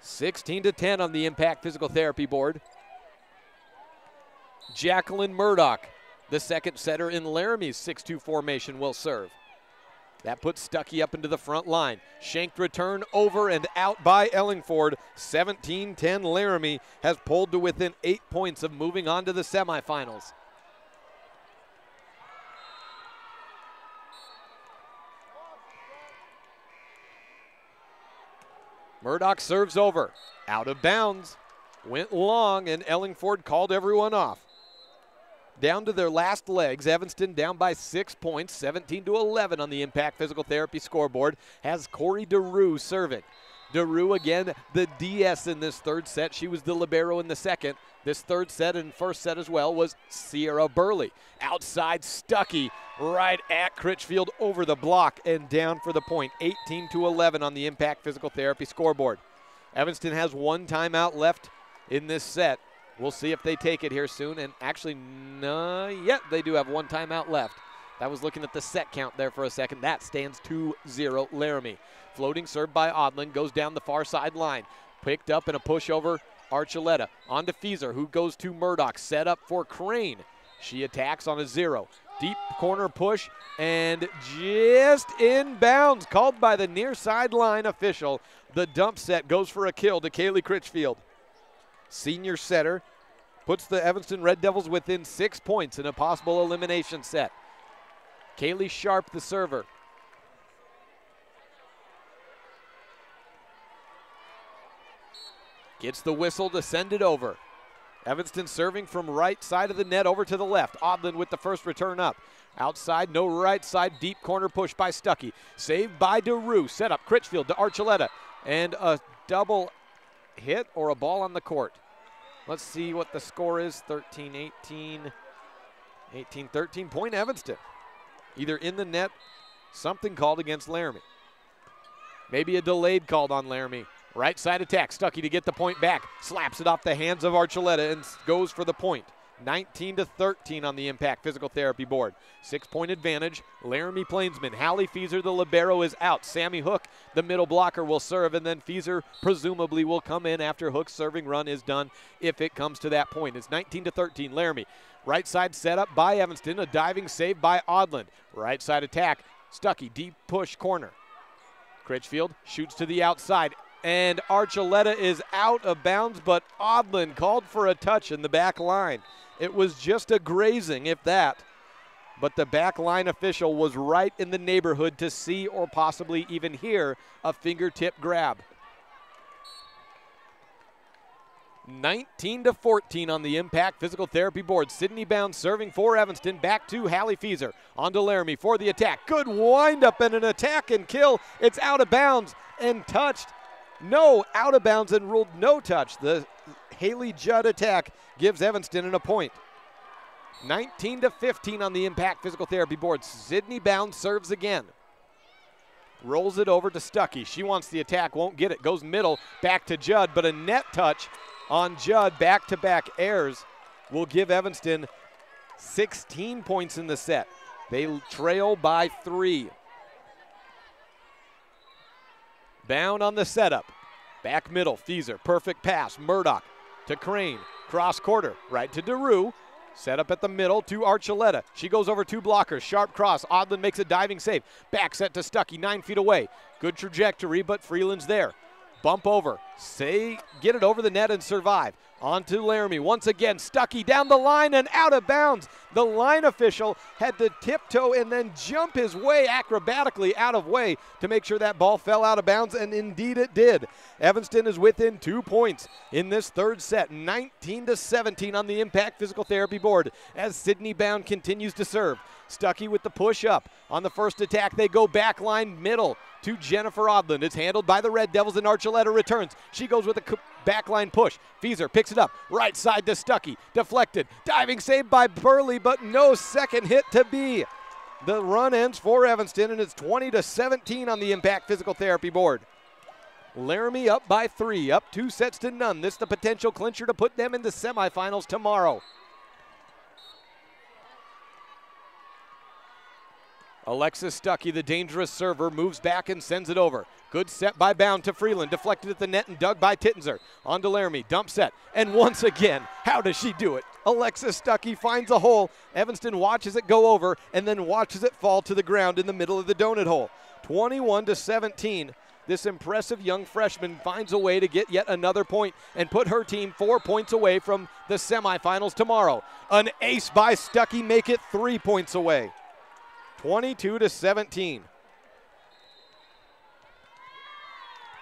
16-10 on the Impact Physical Therapy board. Jacqueline Murdoch, the second setter in Laramie's 6-2 formation, will serve. That puts Stuckey up into the front line. Shanked return over and out by Ellingford. 17-10 Laramie has pulled to within 8 points of moving on to the semifinals. Murdoch serves over. Out of bounds. Went long and Ellingford called everyone off. Down to their last legs. Evanston down by 6 points, 17-11 on the Impact Physical Therapy scoreboard. Has Corey DeRue serving. DeRue again, the DS in this third set. She was the libero in the second. This third set and first set as well was Sierra Burley. Outside Stuckey, right at Critchfield, over the block and down for the point. 18-11 on the Impact Physical Therapy scoreboard. Evanston has 1 timeout left in this set. We'll see if they take it here soon. And actually, they do have 1 timeout left. That was looking at the set count there for a second. That stands 2-0 Laramie. Floating serve by Odland, goes down the far sideline. Picked up in a pushover, Archuleta. On to Fieser, who goes to Murdoch. Set up for Crane. She attacks on a 0. Deep corner push, and just inbounds, called by the near sideline official. The dump set goes for a kill to Kaylee Critchfield. Senior setter puts the Evanston Red Devils within 6 points in a possible elimination set. Kaylee Sharp, the server. Gets the whistle to send it over. Evanston serving from right side of the net over to the left. Odland with the first return up. Outside, no right side, deep corner push by Stuckey. Saved by DeRue. Set up Critchfield to Archuleta. And a double hit or a ball on the court. Let's see what the score is. 13-18, 18-13, point Evanston. Either in the net, something called against Laramie. Maybe a delayed called on Laramie. Right side attack, Stuckey to get the point back. Slaps it off the hands of Archuleta and goes for the point. 19-13 on the Impact Physical Therapy board. 6-point advantage. Laramie Plainsman. Hallie Fieser, the libero, is out. Sammy Hook, the middle blocker, will serve, and then Fieser presumably will come in after Hook's serving run is done if it comes to that point. It's 19-13 Laramie. Right side set up by Evanston. A diving save by Odland. Right side attack. Stuckey, deep push corner. Critchfield shoots to the outside. And Archuleta is out of bounds, but Odlin called for a touch in the back line. It was just a grazing, if that. But the back line official was right in the neighborhood to see or possibly even hear a fingertip grab. 19-14 on the Impact Physical Therapy board. Sydney Bound serving for Evanston. Back to Hallie Fieser. On to Laramie for the attack. Good wind-up and an attack and kill. It's out of bounds and touched. No, out of bounds and ruled no touch. The Haley Judd attack gives Evanston a point. 19-15 on the Impact Physical Therapy board. Sydney Bound serves again. Rolls it over to Stuckey. She wants the attack, won't get it. Goes middle, back to Judd, but a net touch on Judd. Back-to-back errors will give Evanston 16 points in the set. They trail by 3. Bound on the setup. Back middle, Fieser, perfect pass. Murdoch to Crane, cross quarter, right to DeRue. Set up at the middle to Archuleta. She goes over 2 blockers. Sharp cross. Odlin makes a diving save. Back set to Stuckey, 9 feet away. Good trajectory, but Freeland's there. Bump over. Get it over the net and survive. On to Laramie. Once again, Stuckey down the line and out of bounds. The line official had to tiptoe and then jump his way acrobatically out of way to make sure that ball fell out of bounds, and indeed it did. Evanston is within 2 points in this third set, 19-17 on the Impact Physical Therapy board as Sydney Bound continues to serve. Stuckey with the push up. On the first attack, they go back line middle to Jennifer Odlin. It's handled by the Red Devils, and Archuleta returns. She goes with a backline push. Fieser picks it up. Right side to Stuckey. Deflected. Diving save by Burley, but no second hit to be. The run ends for Evanston, and it's 20-17 on the Impact Physical Therapy board. Laramie up by 3, up 2-0. This the potential clincher to put them in the semifinals tomorrow. Alexis Stuckey, the dangerous server, moves back and sends it over. Good set by Bound to Freeland. Deflected at the net and dug by Tittenzer. On to Laramie. Dump set. And once again, how does she do it? Alexis Stuckey finds a hole. Evanston watches it go over and then watches it fall to the ground in the middle of the donut hole. 21-17. This impressive young freshman finds a way to get yet another point and put her team 4 points away from the semifinals tomorrow. An ace by Stuckey make it 3 points away. 22-17.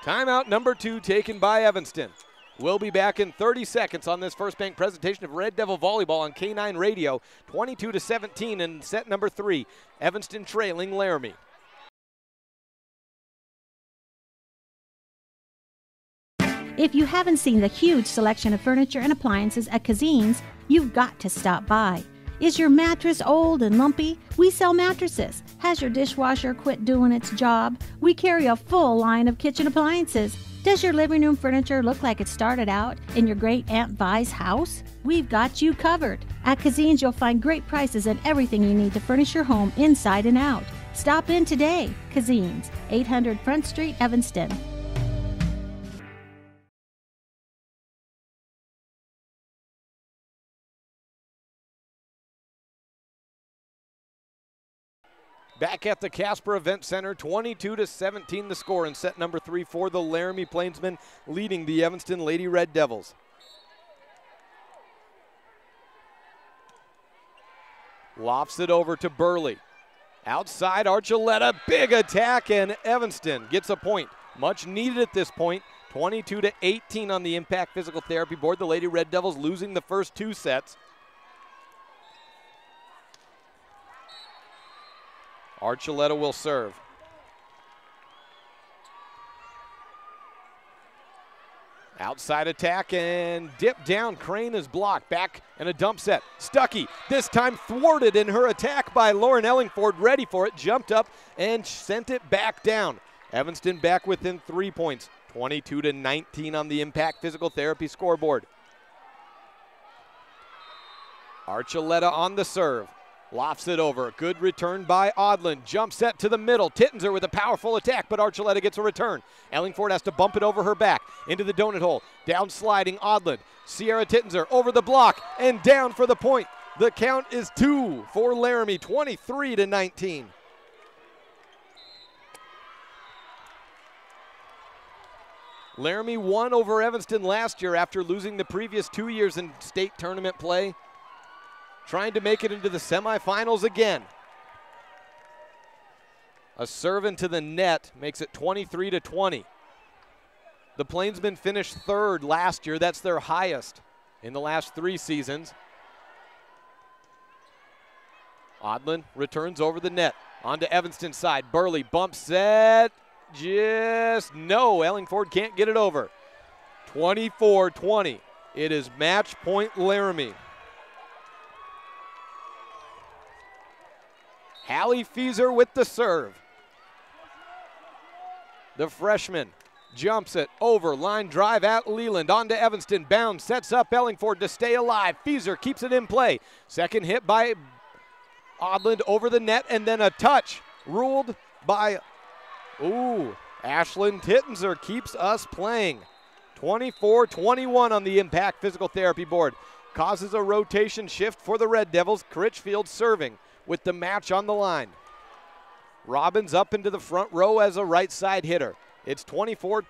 Timeout number 2 taken by Evanston. We'll be back in 30 seconds on this First Bank presentation of Red Devil Volleyball on K9 Radio. 22-17 in set number 3. Evanston trailing Laramie. If you haven't seen the huge selection of furniture and appliances at Kazine's, you've got to stop by. Is your mattress old and lumpy? We sell mattresses. Has your dishwasher quit doing its job? We carry a full line of kitchen appliances. Does your living room furniture look like it started out in your great Aunt Vi's house? We've got you covered. At Kazine's, you'll find great prices and everything you need to furnish your home inside and out. Stop in today. Kazine's, 800 Front Street, Evanston. Back at the Casper Event Center, 22-17 the score in set number 3 for the Laramie Plainsmen, leading the Evanston Lady Red Devils. Lofts it over to Burley. Outside Archuleta, big attack, and Evanston gets a point. Much needed at this point. 22-18 on the Impact Physical Therapy board. The Lady Red Devils losing the first 2 sets. Archuleta will serve. Outside attack and dip down. Crane is blocked. Back and a dump set. Stuckey, this time thwarted in her attack by Lauren Ellingford. Ready for it. Jumped up and sent it back down. Evanston back within 3 points. 22-19 on the Impact Physical Therapy scoreboard. Archuleta on the serve. Lofts it over. Good return by Odlin. Jump set to the middle. Tittenzer with a powerful attack, but Archuleta gets a return. Ellingford has to bump it over her back. Into the donut hole. Down sliding Odlin. Sierra Tittenzer over the block and down for the point. The count is 2 for Laramie, 23-19. Laramie won over Evanston last year after losing the previous 2 years in state tournament play. Trying to make it into the semifinals again. A serve into the net makes it 23-20. The Plainsmen finished third last year. That's their highest in the last 3 seasons. Odlin returns over the net. Onto Evanston's side. Burley bump set. Just no. Ellingford can't get it over. 24-20. It is match point Laramie. Hallie Fieser with the serve. The freshman jumps it over. Line drive at Leland. On to Evanston. Bounds. Sets up Ellingford to stay alive. Fieser keeps it in play. Second hit by Odland over the net, and then a touch ruled by, Ashlyn Tittenser keeps us playing. 24-21 on the Impact Physical Therapy board. Causes a rotation shift for the Red Devils. Critchfield serving with the match on the line. Robbins up into the front row as a right side hitter. It's 24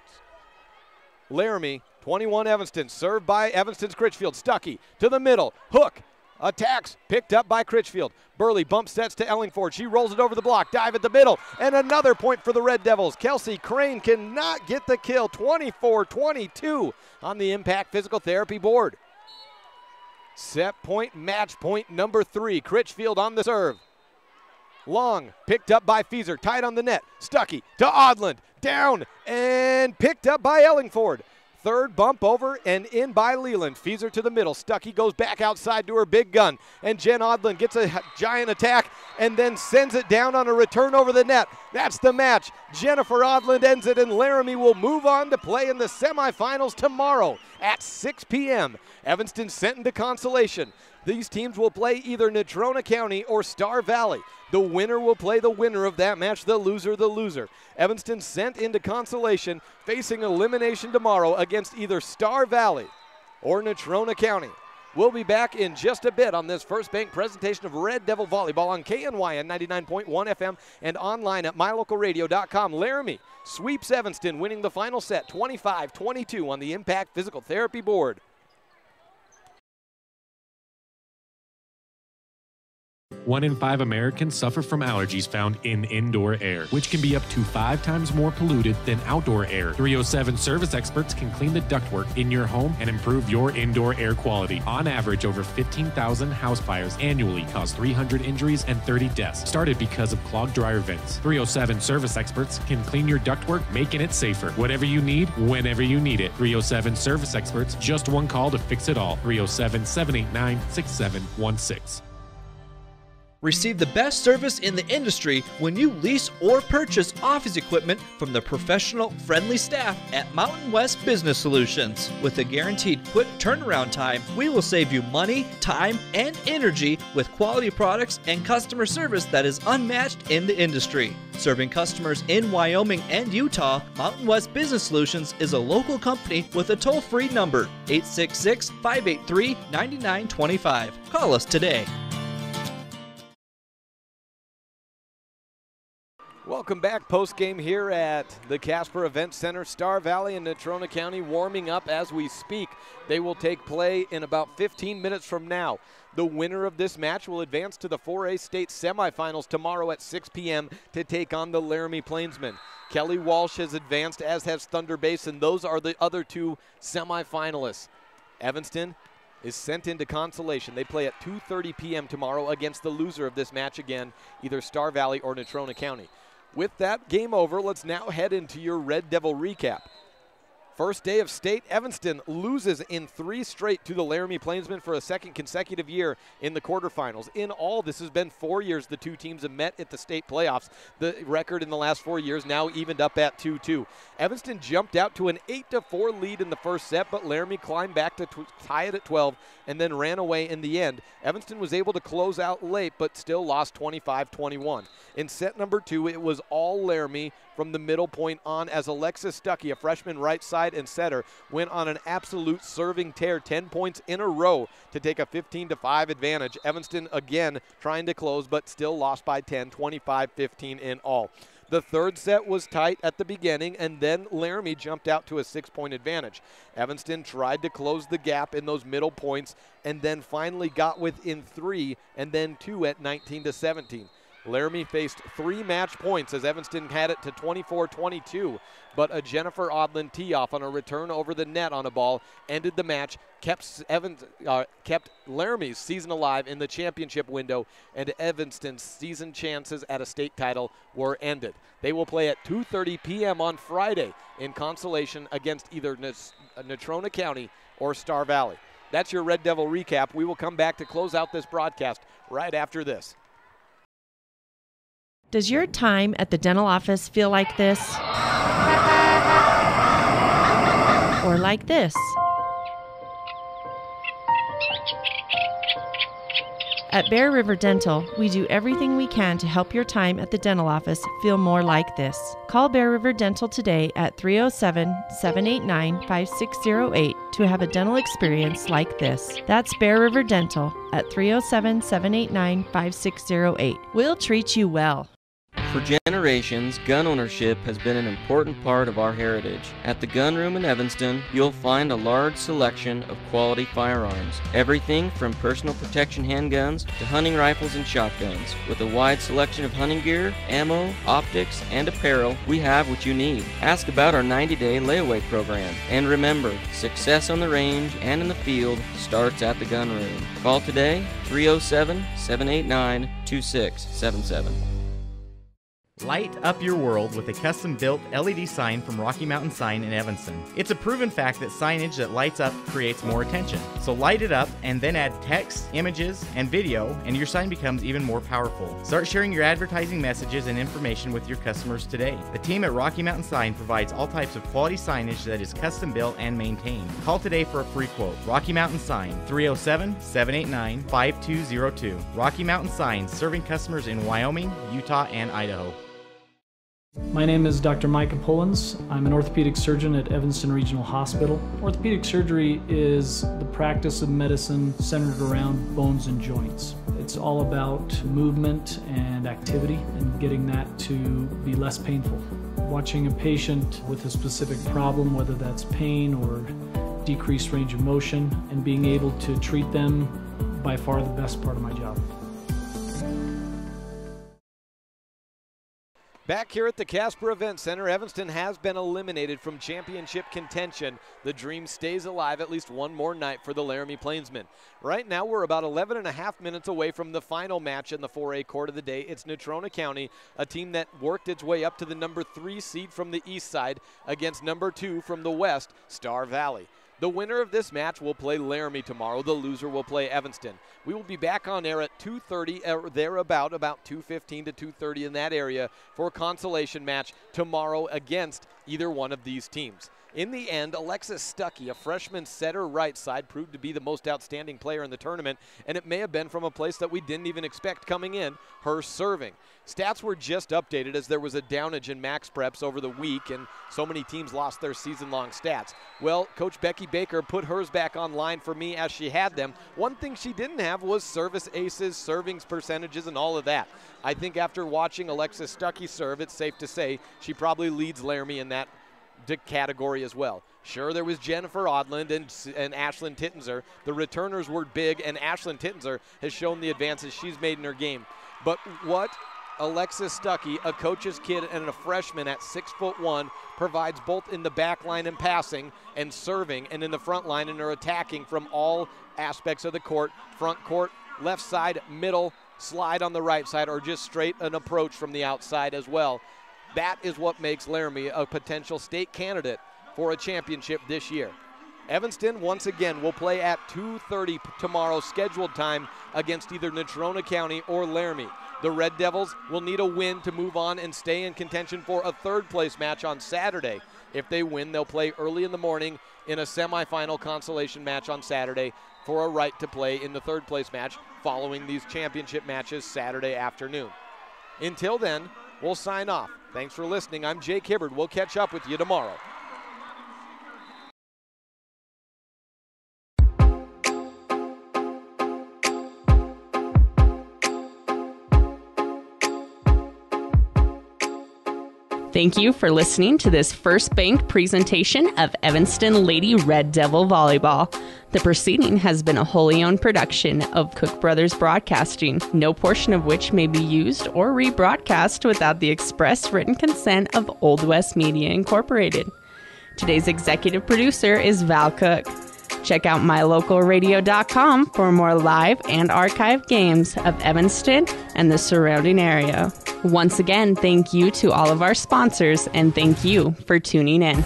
Laramie, 21 Evanston. Served by Evanston's Critchfield. Stuckey to the middle. Hook. Attacks. Picked up by Critchfield. Burley bump sets to Ellingford. She rolls it over the block. Dive at the middle. And another point for the Red Devils. Kelsey Crane cannot get the kill. 24-22 on the Impact Physical Therapy board. Set point, match point number 3. Critchfield on the serve. Long, picked up by Fieser, tied on the net. Stuckey to Odland, down, and picked up by Ellingford. Third bump over and in by Leland. Fieser to the middle. Stuckey goes back outside to her big gun. And Jen Odland gets a giant attack and then sends it down on a return over the net. That's the match. Jennifer Odland ends it, and Laramie will move on to play in the semifinals tomorrow at 6 p.m. Evanston sent into consolation. These teams will play either Natrona County or Star Valley. The winner will play the winner of that match, the loser, the loser. Evanston sent into consolation, facing elimination tomorrow against either Star Valley or Natrona County. We'll be back in just a bit on this First Bank presentation of Red Devil Volleyball on KNYN 99.1 FM and online at mylocalradio.com. Laramie sweeps Evanston, winning the final set 25-22 on the Impact Physical Therapy board. 1 in 5 Americans suffer from allergies found in indoor air, which can be up to 5 times more polluted than outdoor air. 307 service experts can clean the ductwork in your home and improve your indoor air quality. On average, over 15,000 house fires annually cause 300 injuries and 30 deaths, started because of clogged dryer vents. 307 service experts can clean your ductwork, making it safer. Whatever you need, whenever you need it. 307 service experts, just one call to fix it all. 307-789-6716. Receive the best service in the industry when you lease or purchase office equipment from the professional, friendly staff at Mountain West Business Solutions. With a guaranteed quick turnaround time, we will save you money, time, and energy with quality products and customer service that is unmatched in the industry. Serving customers in Wyoming and Utah, Mountain West Business Solutions is a local company with a toll-free number, 866-583-9925. Call us today. Welcome back post-game here at the Casper Event Center. Star Valley and Natrona County warming up as we speak. They will take play in about 15 minutes from now. The winner of this match will advance to the 4A state semifinals tomorrow at 6 p.m. to take on the Laramie Plainsmen. Kelly Walsh has advanced, as has Thunder Basin. Those are the other 2 semifinalists. Evanston is sent into consolation. They play at 2:30 p.m. tomorrow against the loser of this match again, either Star Valley or Natrona County. With that game over, let's now head into your Red Devil recap. First day of state, Evanston loses in 3 straight to the Laramie Plainsmen for a second consecutive year in the quarterfinals. In all, this has been 4 years the 2 teams have met at the state playoffs. The record in the last 4 years now evened up at 2-2. Evanston jumped out to an 8-4 lead in the first set, but Laramie climbed back to tie it at 12 and then ran away in the end. Evanston was able to close out late, but still lost 25-21. In set number 2, it was all Laramie from the middle point on as Alexis Stuckey, a freshman right side and setter, went on an absolute serving tear, 10 points in a row to take a 15-5 advantage. Evanston again trying to close, but still lost by 10, 25-15 in all. The third set was tight at the beginning, and then Laramie jumped out to a 6-point advantage. Evanston tried to close the gap in those middle points and then finally got within 3 and then 2 at 19-17. Laramie faced 3 match points as Evanston had it to 24-22, but a Jennifer Odland tee-off on a return over the net on a ball ended the match, kept Laramie's season alive in the championship window, and Evanston's season chances at a state title were ended. They will play at 2:30 p.m. on Friday in consolation against either Natrona County or Star Valley. That's your Red Devil recap. We will come back to close out this broadcast right after this. Does your time at the dental office feel like this? Or like this? At Bear River Dental, we do everything we can to help your time at the dental office feel more like this. Call Bear River Dental today at 307-789-5608 to have a dental experience like this. That's Bear River Dental at 307-789-5608. We'll treat you well. For generations, gun ownership has been an important part of our heritage. At the Gun Room in Evanston, you'll find a large selection of quality firearms. Everything from personal protection handguns to hunting rifles and shotguns. With a wide selection of hunting gear, ammo, optics, and apparel, we have what you need. Ask about our 90-day layaway program. And remember, success on the range and in the field starts at the Gun Room. Call today, 307-789-2677. Light up your world with a custom-built LED sign from Rocky Mountain Sign in Evanston. It's a proven fact that signage that lights up creates more attention. So light it up and then add text, images, and video, and your sign becomes even more powerful. Start sharing your advertising messages and information with your customers today. The team at Rocky Mountain Sign provides all types of quality signage that is custom-built and maintained. Call today for a free quote. Rocky Mountain Sign, 307-789-5202. Rocky Mountain Sign, serving customers in Wyoming, Utah, and Idaho. My name is Dr. Micah Pullins. I'm an orthopedic surgeon at Evanston Regional Hospital. Orthopedic surgery is the practice of medicine centered around bones and joints. It's all about movement and activity and getting that to be less painful. Watching a patient with a specific problem, whether that's pain or decreased range of motion, and being able to treat them, by far the best part of my job. Back here at the Casper Event Center, Evanston has been eliminated from championship contention. The dream stays alive at least one more night for the Laramie Plainsmen. Right now, we're about 11 and a half minutes away from the final match in the 4A court of the day. It's Natrona County, a team that worked its way up to the number 3 seed from the east side against number 2 from the west, Star Valley. The winner of this match will play Laramie tomorrow. The loser will play Evanston. We will be back on air at 2:30 or thereabout, about 2:15 to 2:30 in that area for a consolation match tomorrow against either one of these teams. In the end, Alexis Stuckey, a freshman setter right side, proved to be the most outstanding player in the tournament, and it may have been from a place that we didn't even expect coming in, her serving. Stats were just updated as there was a downage in max preps over the week, and so many teams lost their season-long stats. Well, Coach Becky Baker put hers back online for me as she had them. One thing she didn't have was service aces, servings percentages, and all of that. I think after watching Alexis Stuckey serve, it's safe to say she probably leads Laramie in that category as well. Sure, there was Jennifer Odland and Ashlyn Tittenser. The returners were big, and Ashlyn Tittenser has shown the advances she's made in her game. But what Alexis Stuckey, a coach's kid and a freshman at 6'1", provides both in the back line and passing and serving, and in the front line and are attacking from all aspects of the court, front court, left side, middle, slide on the right side, or just straight an approach from the outside as well. That is what makes Laramie a potential state candidate for a championship this year. Evanston, once again, will play at 2:30 tomorrow scheduled time against either Natrona County or Laramie. The Red Devils will need a win to move on and stay in contention for a third-place match on Saturday. If they win, they'll play early in the morning in a semifinal consolation match on Saturday for a right to play in the third-place match following these championship matches Saturday afternoon. Until then, we'll sign off. Thanks for listening. I'm Jake Hibbard. We'll catch up with you tomorrow. Thank you for listening to this First Bank presentation of Evanston Lady Red Devil Volleyball. The proceeding has been a wholly owned production of Cook Brothers Broadcasting, no portion of which may be used or rebroadcast without the express written consent of Old West Media Incorporated. Today's executive producer is Val Cook. Check out mylocalradio.com for more live and archived games of Evanston and the surrounding area. Once again, thank you to all of our sponsors, and thank you for tuning in.